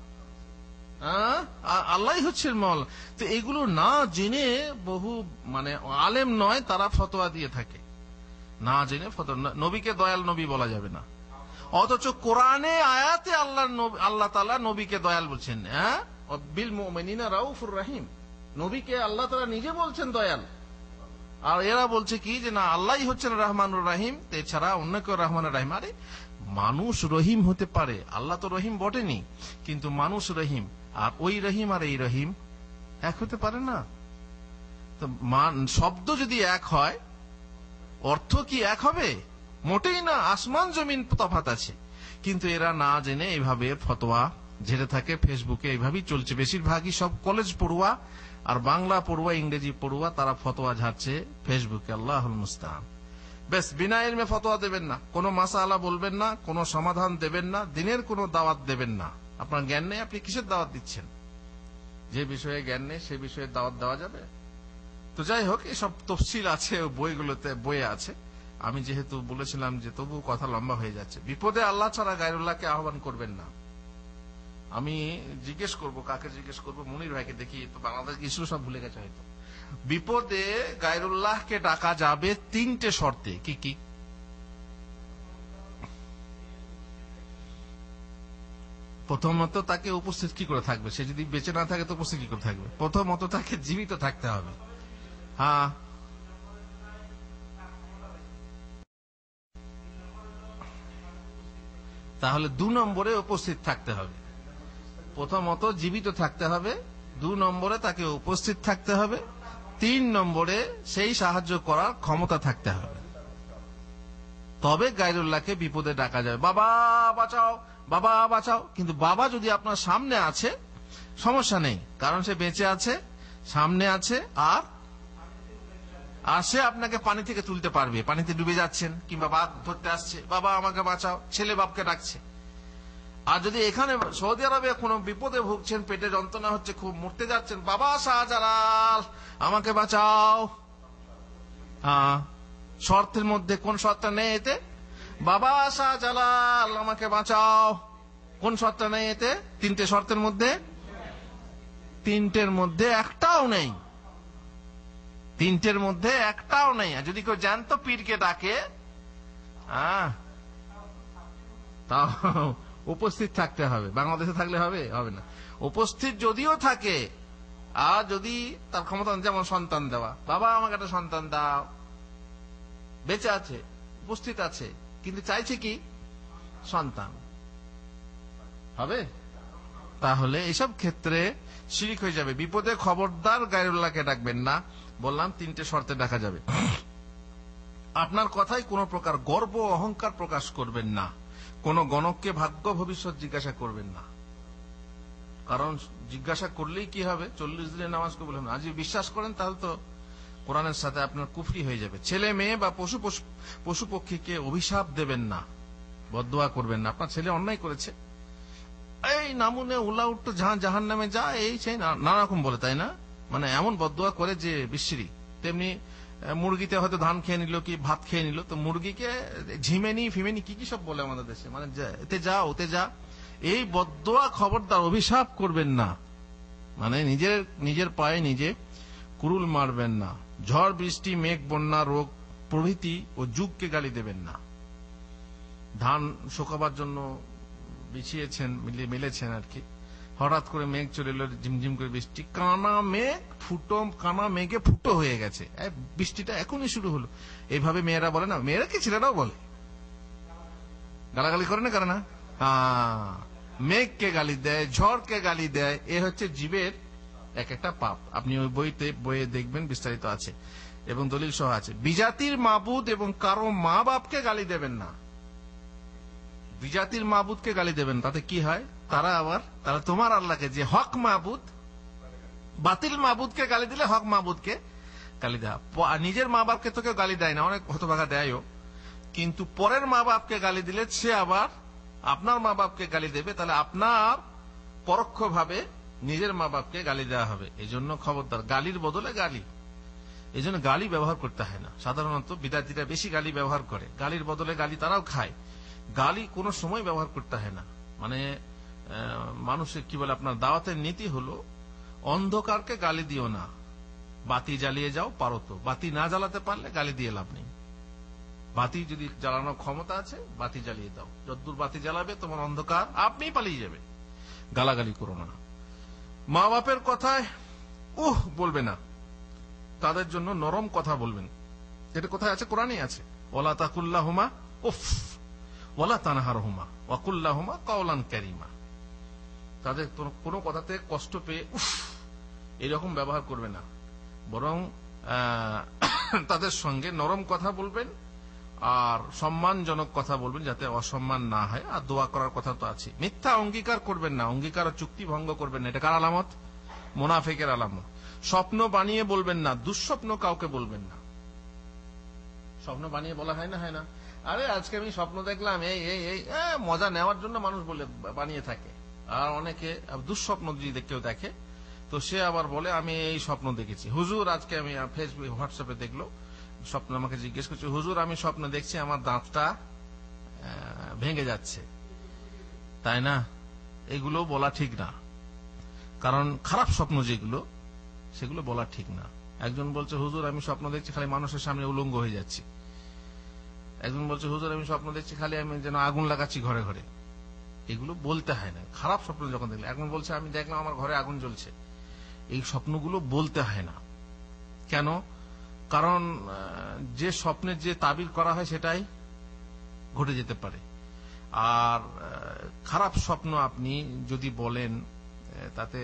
আল্লাহ হচ্ছেন মৌলানা। তো এগুলো না জেনে বহু মানে আলেম নয় তারা ফতোয়া দিয়ে থাকে, না জেনে ফতোয়া। নবীকে দয়াল নবী বলা যাবে না, অথচ কোরআনে আয়াতে আল্লাহ তাআলা নবীকে দয়াল বলছেন। হ্যাঁ, বিল মুমিনিনা রাউফুর রহিম, নবীকে আল্লাহ তাআলা নিজে বলছেন দয়াল। আর এরা বলছে কি যে না আল্লাহই হচ্ছেন রহমানুর রহিম, এছাড়া অন্য কেউ রহমানুর রহিম। আরে মানুষ রহিম হতে পারে, আল্লাহ তো রহিম বটেনি, কিন্তু মানুষ রহিম, আর ওই রহিম আর এই রহিম এক হতে পারে না। তো শব্দ যদি এক হয়, অর্থ কি এক হবে? মোটেই না, আসমান জমিন তফাৎ আছে। কিন্তু এরা না জেনে এইভাবে ফতোয়া ঝেড়ে থাকে ফেসবুকে, এইভাবেই চলছে। বেশিরভাগই সব কলেজ পড়ুয়া আর বাংলা পড়ুয়া, ইংরেজি পড়ুয়া, তারা ফতোয়া ঝাড়ছে ফেসবুকে। আল্লাহুল মুস্তাআন। বেশ, বিনা ইলমে ফতোয়া দেবেন না, কোনো মাসালা বলবেন না, কোনো সমাধান দেবেন না, দিনের কোনো দাওয়াত দেবেন না। আপনার জ্ঞান নেই, আপনি কিসের দাওয়াত দিচ্ছেন? যে বিষয়ে জ্ঞান নেই সে বিষয়ে দাওয়াত দেওয়া যাবে? তো যাই হোক, এসব তফসিল আছে বইগুলোতে, বইয়ে আছে। আমি যেহেতু বলেছিলাম যে তবু কথা লম্বা হয়ে যাচ্ছে। বিপদে আল্লাহ ছাড়া গায়রুল্লাহকে আহ্বান করবেন না। আমি জিজ্ঞেস করব, কাকে জিজ্ঞেস করব? মনির ভাইকে। দেখি তো বাংলাদেশ কিছু সব ভুলে গেছে হয়তো। বিপদে গায়রুল্লাহকে ডাকা যাবে তিনটে শর্তে। কি কি? প্রথমত তাকে উপস্থিত কি করে থাকবে? সে যদি বেঁচে না থাকে তো উপস্থিত কি করে থাকবে? প্রথমত তাকে জীবিত থাকতে হবে। হ্যাঁ, তাহলে 2 নম্বরে উপস্থিত থাকতে হবে। প্রথমত জীবিত থাকতে হবে, 2 নম্বরে তাকে উপস্থিত থাকতে হবে, 3 নম্বরে সেই সাহায্য করার ক্ষমতা থাকতে হবে। তবে গায়রুল্লাহকে বিপদে ডাকা যাবে, বাবা বাঁচাও, বাবা বাঁচাও। কিন্তু বাবা যদি আপনার সামনে আছে সমস্যা নেই, কারণ সে বেঁচে আছে, সামনে আছে, আর সে আপনাকে পানি থেকে তুলতে পারবে। পানিতে ডুবে যাচ্ছেন কিংবা বাঘ ধরতে আসছে, বাবা আমাকে বাঁচাও, ছেলে বাপকে ডাকছে। আর যদি এখানে সৌদি আরবে কোনো বিপদে ভুগছেন, পেটে যন্ত্রণা হচ্ছে, খুব মরতে যাচ্ছেন, বাবা শাহজালাল আমাকে বাঁচাও। হ্যাঁ, শর্তের মধ্যে কোন শর্তটা নেই এতে? বাবা শাহজালাল আমাকে বাঁচাও, কোন শর্তটা নেই এতে? 3টে শর্তের মধ্যে 3টের মধ্যে একটাও নেই, 3টের মধ্যে একটাও নেই। আর যদি কেউ জ্যান্ত পীরকে ডাকে, তাও উপস্থিত থাকতে হবে। বাংলাদেশে থাকলে হবে? হবে না। উপস্থিত যদিও থাকে, আর যদি তার ক্ষমতা, যেমন সন্তান দেওয়া, বাবা আমাকে একটা সন্তান দাও, বেঁচে আছে, উপস্থিত আছে, কিন্তু চাইছে কি? সন্তান। হবে? তাহলে এসব ক্ষেত্রে শিরক হয়ে যাবে। বিপদে খবরদার গায়রুল্লাহকে ডাকবেন না। বললাম 3টে শর্তে ডাকা যাবে। আপনার কথায় কোনো প্রকার গর্ব অহংকার প্রকাশ করবেন না। কোন গণককে ভাগ্য ভবিষ্যৎ জিজ্ঞাসা করবেন না, কারণ জিজ্ঞাসা করলেই কি হবে? 40 দিনের নামাজ কবুল হবে না। যদি বিশ্বাস করেন তাহলে তো কোরআনের সাথে আপনার কুফরি হয়ে যাবে। ছেলে মেয়ে বা পশু পক্ষীকে অভিশাপ দেবেন না, বদদোয়া করবেন না। আপনার ছেলে অন্যায় করেছে, এই নামুনে উলা উঠতো, জাহান নামে যা, এই সেই নানা রকম বলে, তাই না? মানে এমন বদদোয়া করে যে বিশ্রী। তেমনি মুরগিতে হয়তো ধান খেয়ে নিল কি ভাত খেয়ে নিল, তো মুরগিকে ঝিমেনি ফিমেনি কি কি সব বলে আমাদের দেশে, মানে এতে যা ওতে যা, এই বদদোয়া খবরদার, অভিশাপ করবেন না। মানে নিজের পায়ে নিজে কুরুল মারবেন না। ঝড় বৃষ্টি মেঘ বন্যা রোগ প্রভৃতি ও যুগকে গালি দেবেন না। ধান শুকাবার জন্য বিছিয়েছেন, মিলেছেন আর কি, হঠাৎ করে মেঘ চলে এলো, ঝিমঝিম করে বৃষ্টি, কানা মেঘে ফুটো হয়ে গেছে, বৃষ্টিটা এখনই শুরু হলো, এইভাবে মেয়েরা বলে না? মেয়েরা কি ছেলেরাও বলে? গালাগালি করে না, করে না? মেঘকে গালি দেয়, ঝড়কে গালি দেয়, এ হচ্ছে জীবের এক একটা পাপ। আপনি ওই বইয়ে দেখবেন, বিস্তারিত আছে এবং দলিল সহ আছে। বিজাতির মাবুদ এবং কারো মা বাপকে গালি দেবেন না। বিজাতির মাবুদকে গালি দেবেন, তাতে কি হয়? তারা তোমার আল্লাহকে, যে হক মাবুদ, বাতিল মাবুদকে গালি দিলে হক মাবুদকে গালি দেওয়া। নিজের মা বাপকে তো কেউ গালি দেয় না, অনেক হতভাগা দেয়ও, কিন্তু পরের মা বাপকে গালি দিলে সে আবার আপনার মা বাপকে গালি দেবে, তাহলে আপনার পরোক্ষভাবে নিজের মা বাপকে গালি দেওয়া হবে। এই জন্য খবরদার, গালির বদলে গালি, এই জন্য গালি ব্যবহার করতে হয় না। সাধারণত বিদাতিরা বেশি গালি ব্যবহার করে, গালির বদলে গালি তারাও খায়। গালি কোনো সময় ব্যবহার করতে হয় না। মানে মানুষের কি বলে, আপনার দাওয়াতের নীতি হলো অন্ধকারকে গালি দিও না, বাতি জ্বালিয়ে যাও, পারো তো। বাতি না জ্বালাতে পারলে গালি দিয়ে লাভ নেই। বাতি যদি জ্বালানোর ক্ষমতা আছে, বাতি জ্বালিয়ে দাও। যতদূর বাতি জ্বালাবে তোমার অন্ধকার আপনি পালিয়ে যাবে। গালাগালি করো না। মা বাপের কথায় বলবে না, তাদের জন্য নরম কথা বলবেন। এটা কোথায় আছে? কোরআনেই আছে। ওয়ালা তাকুল্লাহুমা উফ ওয়ালা তানহারহুমা ওয়াকুল্লাহুমা কাওলান কারীমা। তাদের কোনো কথাতে কষ্ট পেয়ে উফ এরকম ব্যবহার করবে না, বরং তাদের সঙ্গে নরম কথা বলবেন আর সম্মানজনক কথা বলবেন, যাতে অসম্মান না হয়। আর দোয়া করার কথা তো আছে। মিথ্যা অঙ্গীকার করবেন না, অঙ্গীকার ও চুক্তি ভঙ্গ করবেন না। এটা কার আলামত? মুনাফিকের আলামত। স্বপ্ন বানিয়ে বলবেন না, দুঃস্বপ্ন কাউকে বলবেন না। স্বপ্ন বানিয়ে বলা হয় না, হয় না? আরে আজকে আমি স্বপ্ন দেখলাম, এই এই এই মজা নেওয়ার জন্য মানুষ বলে বানিয়ে থাকে। আর অনেকে দুঃস্বপ্ন যদি কেউ দেখে, তো সে আবার বলে আমি এই স্বপ্ন দেখেছি। হুজুর আজকে আমি ফেসবুক হোয়াটসঅ্যাপে দেখলো স্বপ্ন, আমাকে জিজ্ঞেস করছে, হুজুর আমি স্বপ্ন দেখছি আমার দাঁতটা ভেঙে যাচ্ছে, তাই না? এগুলো বলা ঠিক না, কারণ খারাপ স্বপ্ন যেগুলো, সেগুলো বলা ঠিক না। একজন বলছে, হুজুর আমি স্বপ্ন দেখছি খালি মানুষের সামনে উলঙ্গ হয়ে যাচ্ছি। একজন বলছে, হুজুর আমি স্বপ্ন দেখছি খালি আমি যেন আগুন লাগাচ্ছি ঘরে ঘরে। এগুলো বলতে হয় না, খারাপ স্বপ্ন যখন দেখলে। একজন বলছে, আমি দেখলাম আমার ঘরে আগুন জ্বলছে। এই স্বপ্নগুলো বলতে হয় না। কেন? কারণ যে স্বপ্নের যে তাবির করা হয় সেটাই ঘটে যেতে পারে। আর খারাপ স্বপ্ন আপনি যদি বলেন তাতে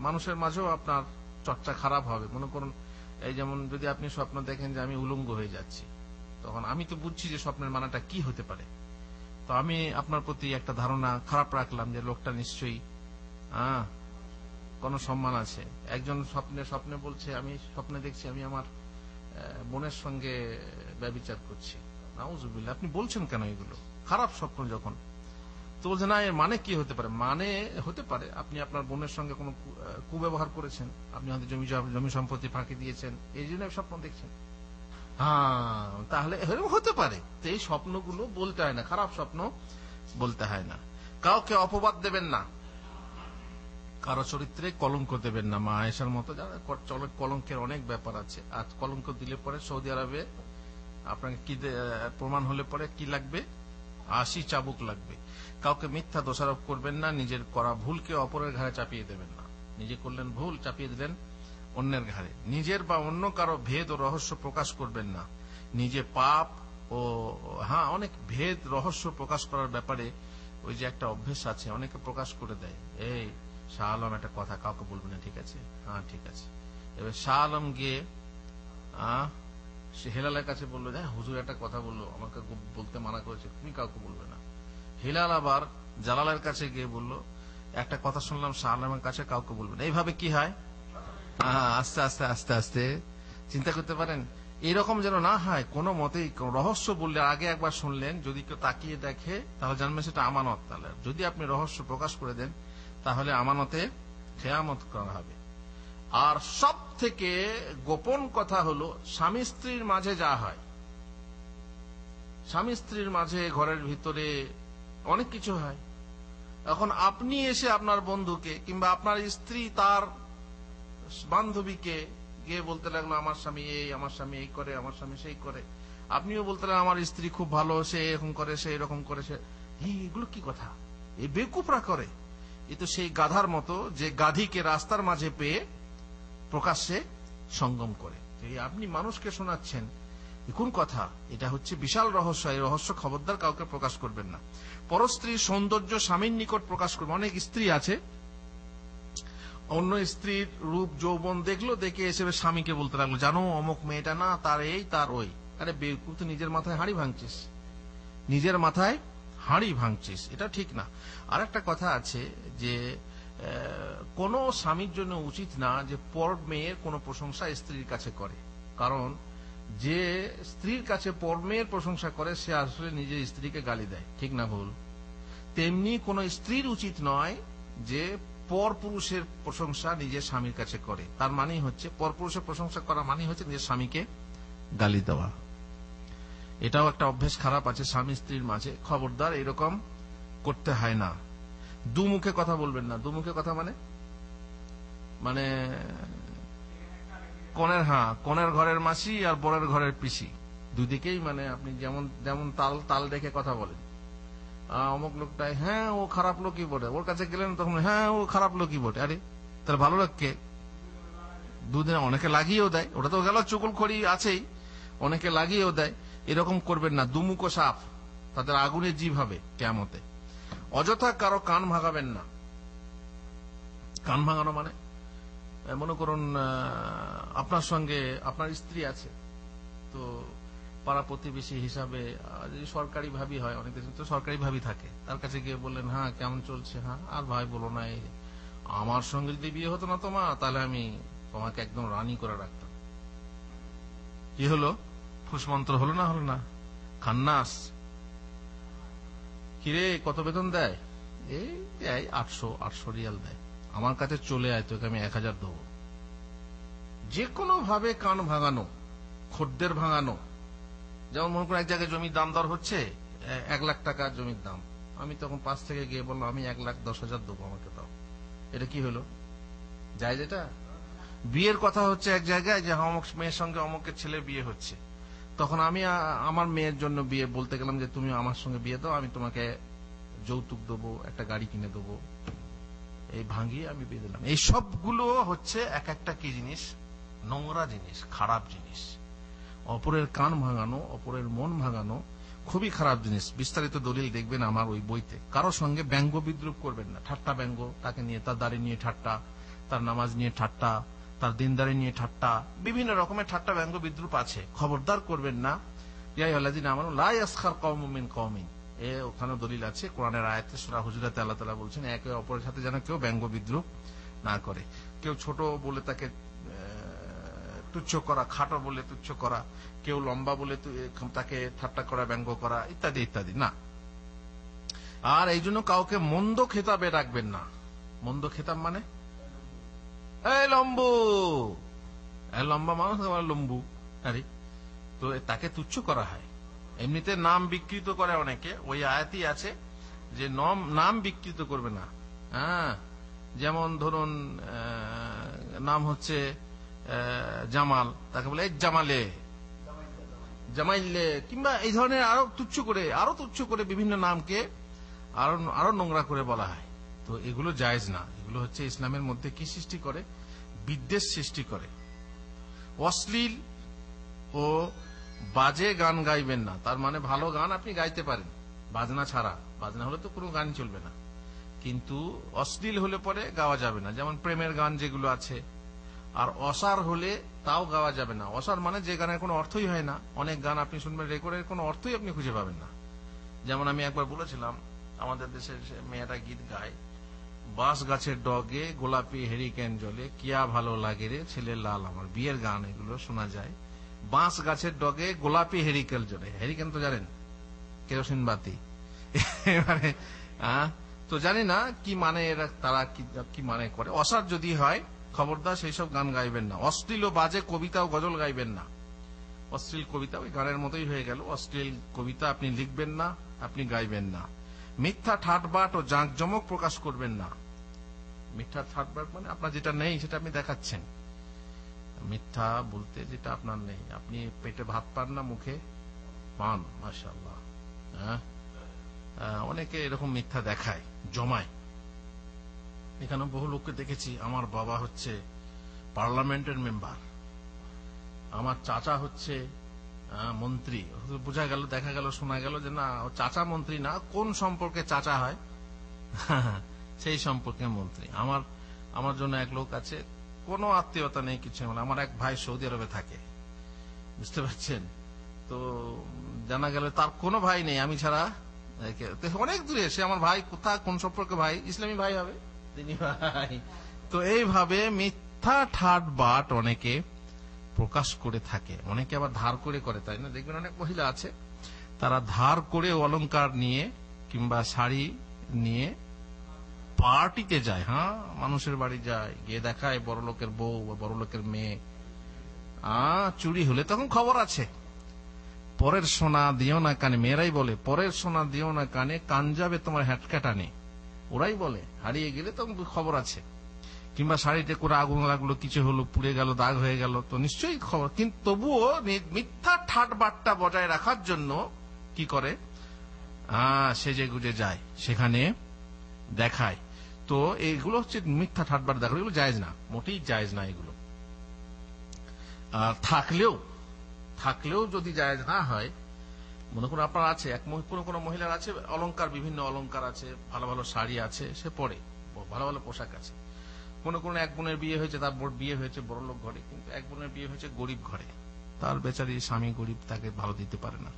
মানুষের মাঝেও আপনার চর্চা খারাপ হবে। মনে করুন এই যেমন যদি আপনি স্বপ্ন দেখেন যে আমি উলঙ্গ হয়ে যাচ্ছি, তখন আমি তো বুঝছি যে স্বপ্নের মানাটা কি হতে পারে, তো আমি আপনার প্রতি একটা ধারণা খারাপ রাখলাম যে লোকটা নিশ্চয়ই কোন সম্মান আছে। একজন স্বপ্নে বলছে, আমি স্বপ্নে দেখছি আমি আমার বোনের সঙ্গে ব্যভিচার করছি। নাউজুবিল্লাহ, আপনি বলছেন কেন এগুলো? খারাপ স্বপ্ন যখন, তো বলছে না এর মানে কি হতে পারে? মানে হতে পারে আপনি আপনার বোনের সঙ্গে কোনো কুব্যবহার করেছেন, আপনি হয়তো জমি সম্পত্তি ফাঁকি দিয়েছেন, এই জন্য স্বপ্ন দেখছেন। হ্যাঁ, তাহলে হতে পারে। তো এই স্বপ্নগুলো বলতে হয় না, খারাপ স্বপ্ন বলতে হয় না। কাউকে অপবাদ দেবেন না, কারো চরিত্রে কলঙ্ক দেবেন না। মা আয়েশার মতো যারা কলঙ্কের অনেক ব্যাপার আছে। আজ কলঙ্ক দিলে পরে সৌদি আরবে আপনাকে কি প্রমাণ হলে পরে কি লাগবে? 80 চাবুক লাগবে। কাউকে মিথ্যা দোষারোপ করবেন না, নিজের করা ভুলকে অপরের ঘাড়ে চাপিয়ে দেবেন না। নিজে করলেন ভুল, চাপিয়ে দিলেন অন্যের ঘাড়ে। নিজের বা অন্য কারো ভেদ ও রহস্য প্রকাশ করবেন না। নিজে পাপ ও অনেক ভেদ রহস্য প্রকাশ করার ব্যাপারে ওই যে একটা অভ্যেস আছে, অনেকে প্রকাশ করে দেয়, এই শাহ আলম একটা কথা কাউকে বলবে না, ঠিক আছে? হ্যাঁ ঠিক আছে। এবার শাহ আলম গিয়ে সে হেলালের কাছে বললো, হুজুর একটা কথা বললো, আমাকে বলতে মানা করেছে, তুমি কাউকে বলবে না। হেলাল আবার জালালের কাছে গিয়ে বলল, একটা কথা শুনলাম শাহ আলমের কাছে কাউকে বলবে না। এইভাবে কি হয়? আস্তে আস্তে আস্তে আস্তে চিন্তা করতে পারেন, এরকম যেন না হয়। কোনো মতেই রহস্য বললে আগে একবার শুনলেন, যদি কেউ তাকিয়ে দেখে তাহলে জানবেন সেটা আমানত। তাহলে যদি আপনি রহস্য প্রকাশ করে দেন তাহলে আমানতে খেয়ামত করা হবে। আর সব থেকে গোপন কথা হলো স্বামী স্ত্রীর মাঝে যা হয়। স্বামী স্ত্রীর মাঝে ঘরের ভিতরে অনেক কিছু হয়। এখন আপনি এসে আপনার বন্ধুকে কিংবা আপনার স্ত্রী তার বান্ধবীকে গিয়ে বলতে লাগলো, আমার স্বামী এই, আমার স্বামী এই করে, আমার স্বামী সেই করে। আপনিও বলতে লাগলেন, আমার স্ত্রী খুব ভালো, সে এরকম করে, সে এরকম করে। এগুলো কি কথা? এই বেকুফরা করে। এ তো সেই গাধার মতো যে গাধীকে রাস্তার মাঝে পেয়ে প্রকাশ্যে সঙ্গম করে। আপনি মানুষকে শোনাচ্ছেন কোন কথা? এটা হচ্ছে বিশাল রহস্য। এই রহস্য খবরদার কাউকে প্রকাশ করবেন না। পরস্ত্রীর সৌন্দর্য স্বামীর নিকট প্রকাশ করবে। অনেক স্ত্রী আছে, অন্য স্ত্রীর রূপ যৌবন দেখলো, দেখে এসে স্বামীকে বলতে লাগলো, জানো অমুক মেয়েটা না, তার এই তার ওই। আরে বেকুব, তো নিজের মাথায় হাঁড়ি ভাঙছিস, নিজের মাথায় হাঁড়ি ভাঙছিস, এটা ঠিক না। আর একটা কথা আছে যে কোন স্বামীর জন্য উচিত না যে পর মেয়ের কোন প্রশংসা স্ত্রীর কাছে করে। কারণ যে স্ত্রীর কাছে পর মেয়ের প্রশংসা করে সে আসলে নিজের স্ত্রীকে গালি দেয়, ঠিক না ভুল? তেমনি কোন স্ত্রীর উচিত নয় যে পর পুরুষের প্রশংসা নিজের স্বামীর কাছে করে। তার মানেই হচ্ছে পর পুরুষের প্রশংসা করা মানেই হচ্ছে নিজের স্বামীকে গালি দেওয়া। এটাও একটা অভ্যেস খারাপ আছে স্বামী স্ত্রীর মাঝে। খবরদার এরকম করতে হয় না। দুমুখে কথা বলবেন না। দুমুখে কথা মানে কনের ঘরের মাসি আর বরের ঘরের পিসি, দুদিকেই মানে আপনি যেমন তাল দেখে কথা বলেন। অমুক লোকটাই, ও খারাপ লোকই বটে, ওর কাছে গেলেন তখন ও খারাপ লোকই বটে। আরে তাহলে ভালো লোককে দুদিনে অনেকে লাগিয়েও দেয়, ওটা তো গেল চুগলখড়ি আছেই, অনেকে লাগিয়েও দেয়। এরকম করবেন না। দুমুখ সাপ, তাদের আগুনের জীব হবে কিয়ামতে। অযথা কারো কান ভাঙাবেন না। কান ভাঙানো মানে মনে করুন আপনার সঙ্গে আপনার স্ত্রী আছে, তো পাড়া প্রতিবেশী হিসাবে যদি সরকারি ভাবি হয়, অনেক দেশে তো সরকারি ভাবি থাকে, তার কাছে গিয়ে বললেন, কেমন চলছে? আর ভাই বলো না, আমার সঙ্গে যদি বিয়ে হতো না তোমার, তাহলে আমি তোমাকে একদম রানী করে রাখতাম। কি হলো? ফুসমন্ত্র হলো না? হলো না? খান্নাস। কিরে কত বেতন দেয়? এই 800 রিয়াল দেয়। আমার কাছে চলে আয়, তোকে আমি 1000 দেবো। যে কোনো ভাবে কান ভাঙানো, খদ্দের ভাঙানো। যেমন মনে করুন এক জায়গায় জমির দাম দর হচ্ছে 1 লাখ টাকা জমির দাম, আমি তখন 5 থেকে গিয়ে বললাম, আমি 1,10,000 দেবো, আমাকে দাও। এটা কি হলো? যায় যেটা বিয়ের কথা হচ্ছে এক জায়গায় যে অমুক মেয়ের সঙ্গে অমুকের ছেলে বিয়ে হচ্ছে, তখন আমি আমার মেয়ের জন্য বিয়ে বলতে গেলাম যে তুমি আমার সঙ্গে বিয়ে দাও, আমি তোমাকে যৌতুক দেবো, একটা গাড়ি কিনে দেবো। এই ভাঙিয়ে আমি বিয়ে দিলাম। এই সবগুলো হচ্ছে এক একটা কি জিনিস? নোংরা জিনিস, খারাপ জিনিস। অপরের কান ভাঙানো, অপরের মন ভাঙানো খুবই খারাপ জিনিস। বিস্তারিত দলিল দেখবেন আমার ওই বইতে। কারো সঙ্গে ব্যঙ্গ বিদ্রুপ করবেন না, ঠাট্টা ব্যঙ্গ, তাকে নিয়ে, তার দাড়ি নিয়ে ঠাট্টা, তার নামাজ নিয়ে ঠাট্টা, তার দিনদারি নিয়ে ঠাট্টা, বিভিন্ন রকমের ঠাট্টা ব্যঙ্গ বিদ্রুপ আছে, খবরদার করবেন না। ইয়া আইয়ুহাল্লাযীনা আমানু লা ইয়াসখার কওমুম মিন কওমিন, ওখানে দলিল আছে কোরআনের আয়াতে, সূরা হুজুরাতে আল্লাহ তাআলা বলছেন একে অপরের সাথে যেন কেউ ব্যঙ্গ বিদ্রুপ না করে। কেউ ছোট বলে তাকে তুচ্ছ করা, খাটো বলে তুচ্ছ করা, কেউ লম্বা বলে তাকে ঠাট্টা করা, ব্যঙ্গ করা, ইত্যাদি ইত্যাদি না। আর এই জন্য কাউকে মন্দ খেতাবে রাখবেন না। মন্দ খেতাব মানে এই লম্বু, লম্বা মানুষ লম্বু, আরে তো তাকে তুচ্ছ করা হয়। এমনিতে নাম বিকৃত করে অনেকে, ওই আয়াতই আছে যে নাম বিকৃত করবে না। হ্যাঁ, যেমন ধরুন নাম হচ্ছে জামাল, তাকে বলে এই জামালে, জামাইলে, কিংবা এই ধরনের আরো তুচ্ছ করে বিভিন্ন নামকে আরো নোংরা করে বলা হয়। তো এগুলো জায়েজ না। এগুলো হচ্ছে ইসলামের মধ্যে কি সৃষ্টি করে? বিদ্বেষ সৃষ্টি করে। অশ্লীল ও বাজে গান গাইবেন না। তার মানে ভালো গান আপনি গাইতে পারেন বাজনা ছাড়া, বাজনা হলে তো কোনো গান চলবে না, কিন্তু অশ্লীল হলে পরে গাওয়া যাবে না। যেমন প্রেমের গান যেগুলো আছে। আর অসার হলে তাও গাওয়া যাবে না। অসার মানে যে গানের কোনো অর্থই হয় না। অনেক গান আপনি শুনবেন রেকর্ডের কোনো অর্থই আপনি খুঁজে পাবেন না। যেমন আমি একবার বলেছিলাম, আমাদের দেশের মেয়েরা গীত গায়, বাঁশ গাছের ডগে গোলাপি হেরিকেন জলে, কিয়া ভালো লাগে রে ছেলে লাল আমার। বিয়ের গান এগুলো শোনা যায়। বাঁশ গাছের ডগে গোলাপি হেরিকেন জলে, হেরিকেন তো জানেন, কেরোসিন বাতি। মানে তো জানি না কি মানে এরা, তারা কি মানে করে। অসার যদি হয় খবরদার সেই সব গান গাইবেন না। অশ্লীল ও বাজে কবিতা ও গজল গাইবেন না। অশ্লীল কবিতা ওই গানের মতোই হয়ে গেল। অশ্লীল কবিতা আপনি লিখবেন না, আপনি গাইবেন না। মিথ্যা ঠাটবাট ও জাঁকজমক প্রকাশ করবেন না। মিথ্যা ঠাটবাট মানে আপনার যেটা নেই সেটা আপনি দেখাচ্ছেন। মিথ্যা বলতে যেটা আপনার নেই। আপনি পেটে ভাত পান না, মুখে পান, মাশাআল্লাহ। অনেকে এরকম মিথ্যা দেখায়, জমায়। এখানে বহু লোককে দেখেছি, আমার বাবা হচ্ছে পার্লামেন্টের মেম্বার, আমার চাচা হচ্ছে মন্ত্রী। বোঝা গেল, দেখা গেল, শোনা গেল যে না, চাচা মন্ত্রী না, কোন সম্পর্কে চাচা হয় সেই সম্পর্কে মন্ত্রী। আমার জন্য এক লোক আছে, কোনো আত্মীয়তা নেই, কিছু নেই। আমার এক ভাই সৌদি আরবে থাকে, বুঝতে পারছেন। তো জানা গেল তার কোনো ভাই নেই আমি ছাড়া, অনেক দূরে। সে আমার ভাই, কোথায় কোন সম্পর্কে ভাই, ইসলামী ভাই হবে তিনি ভাই। তো এইভাবে মিথ্যা ঠাট বাট অনেকে প্রকাশ করে থাকে। অনেকে আবার ধার করে করে, তাই না? দেখবেন অনেক মহিলা আছে, তারা ধার করে অলংকার নিয়ে কিংবা শাড়ি নিয়ে পার্টিতে যায়। হ্যাঁ, মানুষের বাড়ি যায়, গিয়ে দেখায় বড় লোকের বউ বা বড় লোকের মেয়ে। চুরি হলে তখন খবর আছে। পরের সোনা দিও না কানে, মেয়েরাই বলে পরের সোনা দিও না কানে, কান যাবে তোমার হ্যাটকাটানে। ওরাই বলে, হারিয়ে গেলে তখন খবর আছে। কিংবা শাড়িতে করে আগুন লাগলো, কিছু হলো, পুড়ে গেল, দাগ হয়ে গেল, তো নিশ্চয়ই খবর। কিন্তু তবুও মিথ্যা ঠাট বাট্টা বজায় রাখার জন্য কি করে, সেজে গুজে যায়, সেখানে দেখায়। তো এইগুলো হচ্ছে মিথ্যা ঠাট বাট দেখা, এগুলো জায়েজ না, মোটেই জায়েজ না এগুলো। আর থাকলেও যদি জায়েজ না হয়, মনে করুন আপনার আছে, কোন মহিলার আছে অলংকার, বিভিন্ন অলংকার আছে, ভালো ভালো শাড়ি আছে, সে পরে ভালো ভালো পোশাক আছে। কোন এক বোনের বিয়ে হয়েছে, তার বিয়ে হয়েছে বড় লোক ঘরে, কিন্তু এক বোনের বিয়ে হয়েছে গরিব ঘরে। তার বেচারি স্বামী গরিব, তাকে ভালো দিতে পারে না।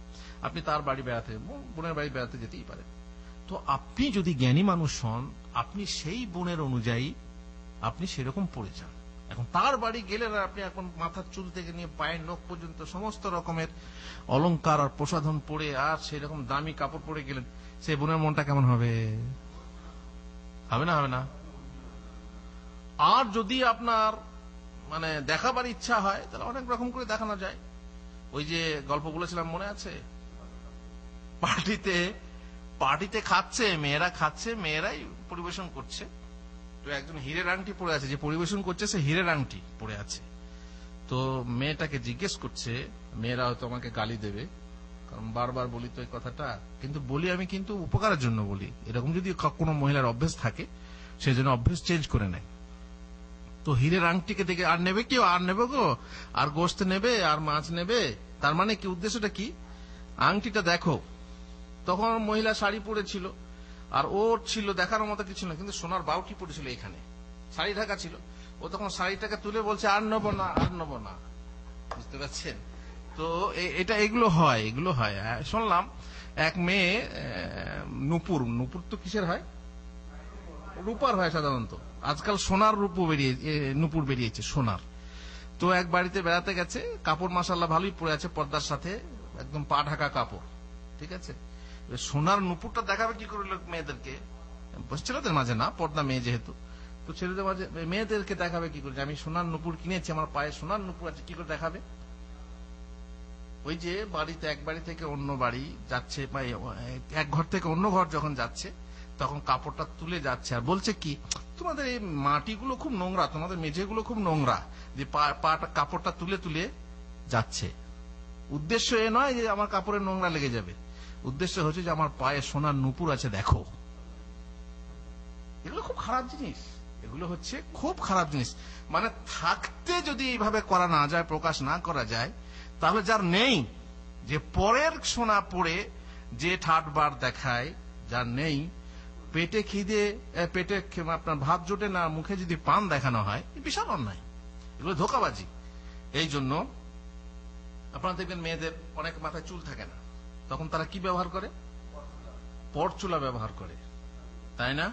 আপনি তার বাড়ি বেড়াতে, বোনের বাড়ি বেড়াতে যেতেই পারেন। তো আপনি যদি জ্ঞানী মানুষ হন, আপনি সেই বোনের অনুযায়ী আপনি সেরকম পড়ে যান। এখন তার বাড়ি গেলে আপনি এখন মাথার চুল থেকে নিয়ে পায়ের নখ পর্যন্ত সমস্ত রকমের অলংকার আর প্রসাধন পরে আর সেরকম দামি কাপড় পরে গেলেন, সেই বোনের মনটা কেমন হবে? হবে না? হবে না? আর যদি আপনার মানে দেখাবার ইচ্ছা হয়, তাহলে অনেক রকম করে দেখানো যায়। ওই যে গল্প বলেছিলাম, মনে আছে? পার্টিতে খাচ্ছে, মেয়েরা খাচ্ছে, মেয়েরাই পরিবেশন করছে। তো একজন হীরের আংটি পরে আছে, যে পরিবেশন করছে সে হীরের আংটি পরে আছে। তো মেয়েটাকে জিজ্ঞেস করছে, মেয়েরা হয়তো আমাকে গালি দেবে, কারণ বারবার বলি তো এই কথাটা, কিন্তু বলি আমি কিন্তু উপকারের জন্য বলি। এরকম যদি কোনো মহিলার অভ্যেস থাকে, সেই জন্য অভ্যেস চেঞ্জ করে নেয়। তো হীরের আংটিকে দেখে আর নেবে কেউ, আর নেবে গো, আর গোশত নেবে, আর মাছ নেবে, তার মানে কি উদ্দেশ্যটা কি? আংটিটা দেখো। তখন মহিলা শাড়ি পরেছিল, আর ওর ছিল দেখার মতো কিছু না, কিন্তু সোনার বাউটি পড়েছিল এখানে, শাড়ি ঢাকা ছিল। ও তখন শাড়িটাকে তুলে বলছে আর নেবো না, আর নেবো না। বুঝতে পারছেন? তো এগুলো হয়। শুনলাম এক মেয়ে, নুপুর তো কিসের হয়? রূপার হয় সাধারণত, আজকাল সোনার নুপুর বেরিয়েছে, সোনার। তো এক বাড়িতে বেড়াতে গেছে, কাপড় মাশাআল্লাহ ভালোই পরে আছে, পর্দার সাথে একদম পা ঢাকা কাপড়, ঠিক আছে। সোনার নুপুরটা দেখাবে কি করে মেয়েদেরকে? ছেলেদের মাঝে না, পর্দা মেয়ে যেহেতু, তো ছেলেদের মাঝে মেয়েদেরকে দেখাবে কি করে আমি সোনার নুপুর কিনেছি, আমার পায়ে সোনার নুপুর আছে, কি করে দেখাবে? ওই যে বাড়িতে, এক বাড়ি থেকে অন্য বাড়ি যাচ্ছে, এক ঘর থেকে অন্য ঘর যখন যাচ্ছে, তখন কাপড়টা তুলে যাচ্ছে আর বলছে কি, তোমাদের এই মাটিগুলো খুব নোংরা, তোমাদের মেঝেগুলো খুব নোংরা, যে কাপড়টা তুলে তুলে যাচ্ছে। উদ্দেশ্য এ নয় যে আমার কাপড়ে নোংরা লেগে যাবে, উদ্দেশ্য হচ্ছে যে আমার পায়ে সোনার নুপুর আছে দেখো। এগুলো খুব খারাপ জিনিস, এগুলো হচ্ছে খুব খারাপ জিনিস। মানে থাকতে যদি এইভাবে করা না যায়, প্রকাশ না করা যায়, তাহলে যার নেই, যে পরের সোনা পড়ে যে ঠাটবার দেখায়, যার নেই, পেটে খিদে, পেটে আপনার ভাত জোটে না, মুখে যদি পান দেখানো হয়, বিশাল অন্যায়, এগুলো ধোঁকাবাজি। এই জন্য আপনারা দেখবেন মেয়েদের অনেক মাথায় চুল থাকে না, তখন তারা কি ব্যবহার করে? পরচুলা ব্যবহার করে, তাই না?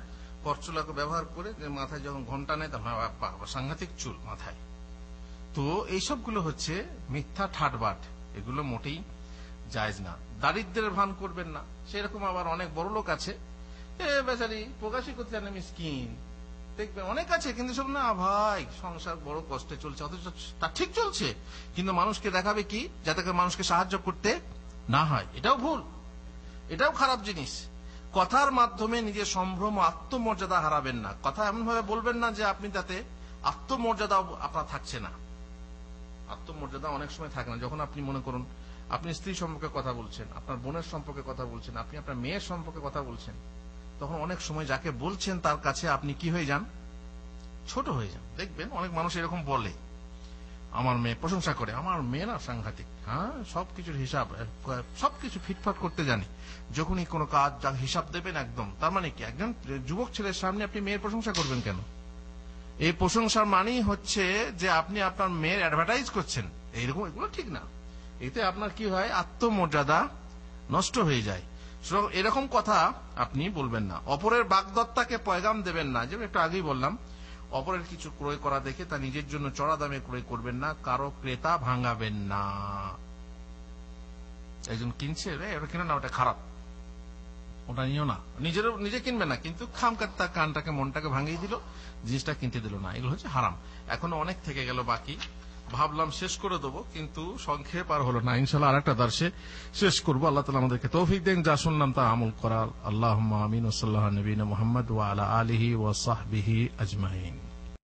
পরচুলাকে ব্যবহার করে মাথায় যখন ঘন্টা নেয়, তখন সাংঘাতিক চুল মাথায়। তো এইসবগুলো হচ্ছে মিথ্যা ঠাটবাট, এগুলো মোটেই জায়েজ না। দারিদ্রের ভান করবেন না। সেরকম আবার অনেক বড় লোক আছে, বেচারি প্রকাশই করতে জানে, মিসকিন, দেখবেন অনেক আছে, কিন্তু সব না ভাই সংসার বড় কষ্টে চলছে, অথচ তা ঠিক চলছে, কিন্তু মানুষকে দেখাবে কি, যাতে মানুষকে সাহায্য করতে না হয়। এটাও ভুল, এটাও খারাপ জিনিস। কথার মাধ্যমে নিজের সম্ভ্রম ও আত্মমর্যাদা হারাবেন না। কথা এমন ভাবে বলবেন না যে আপনি তাতে আত্মমর্যাদা আপনার থাকছে না। আত্মমর্যাদা অনেক সময় থাকে না। যখন আপনি মনে করুন আপনি স্ত্রী সম্পর্কে কথা বলছেন, আপনার বোনের সম্পর্কে কথা বলছেন, আপনি আপনার মেয়ের সম্পর্কে কথা বলছেন, তখন অনেক সময় যাকে বলছেন তার কাছে আপনি কি হয়ে যান? ছোট হয়ে যান। দেখবেন অনেক মানুষ এরকম বলে, আমার মেয়ে প্রশংসা করে, আমার মেয়ে না সাংঘাতিক, হ্যাঁ সবকিছুর হিসাব, সবকিছু ফিটফাট করতে জানে। যখনই কোনো কাজ হিসাব দেবেন একদম, তার মানে কি একজন যুবক ছেলের সামনে আপনি মেয়ের প্রশংসা করবেন কেন? এই প্রশংসার মানেই হচ্ছে যে আপনি আপনার মেয়ের অ্যাডভার্টাইজ করছেন, এইরকম। এগুলো ঠিক না। এতে আপনার কি হয়? আত্মমর্যাদা নষ্ট হয়ে যায়। এরকম কথা আপনি বলবেন না। অপরের বাগদত্তাকে পয়গাম দেবেন না, যেমন একটু আগেই বললাম, অপরের কিছু ক্রয় করা দেখে তা নিজের জন্য চড়া দামে ক্রয় করবেন না, কারো ক্রেতা ভাঙাবেন না। একজন কিনছে, ওটা কিনো না, ওটা খারাপ, ওটা নিও না, নিজে কিনবে না, কিন্তু খামকার তার কানটাকে মনটাকে ভাঙিয়ে দিল, জিনিসটা কিনতে দিল না। এগুলো হচ্ছে হারাম। এখনো অনেক থেকে গেল বাকি, ভাবলাম শেষ করে দেবো, কিন্তু সংক্ষেপ আর হলো না। ইনশাআল্লাহ আরেকটা দর্শে শেষ করবো। আল্লাহ তাআলা আমাদেরকে তৌফিক দেন, যা শুনলাম তা আমল করার। আল্লাহুম্মা আমিন। ওয়া সাল্লাল্লাহু আলা নবিয়িনা মুহাম্মদ ওয়া আলা আলিহি ওয়া সাহবিহি আজমাইন।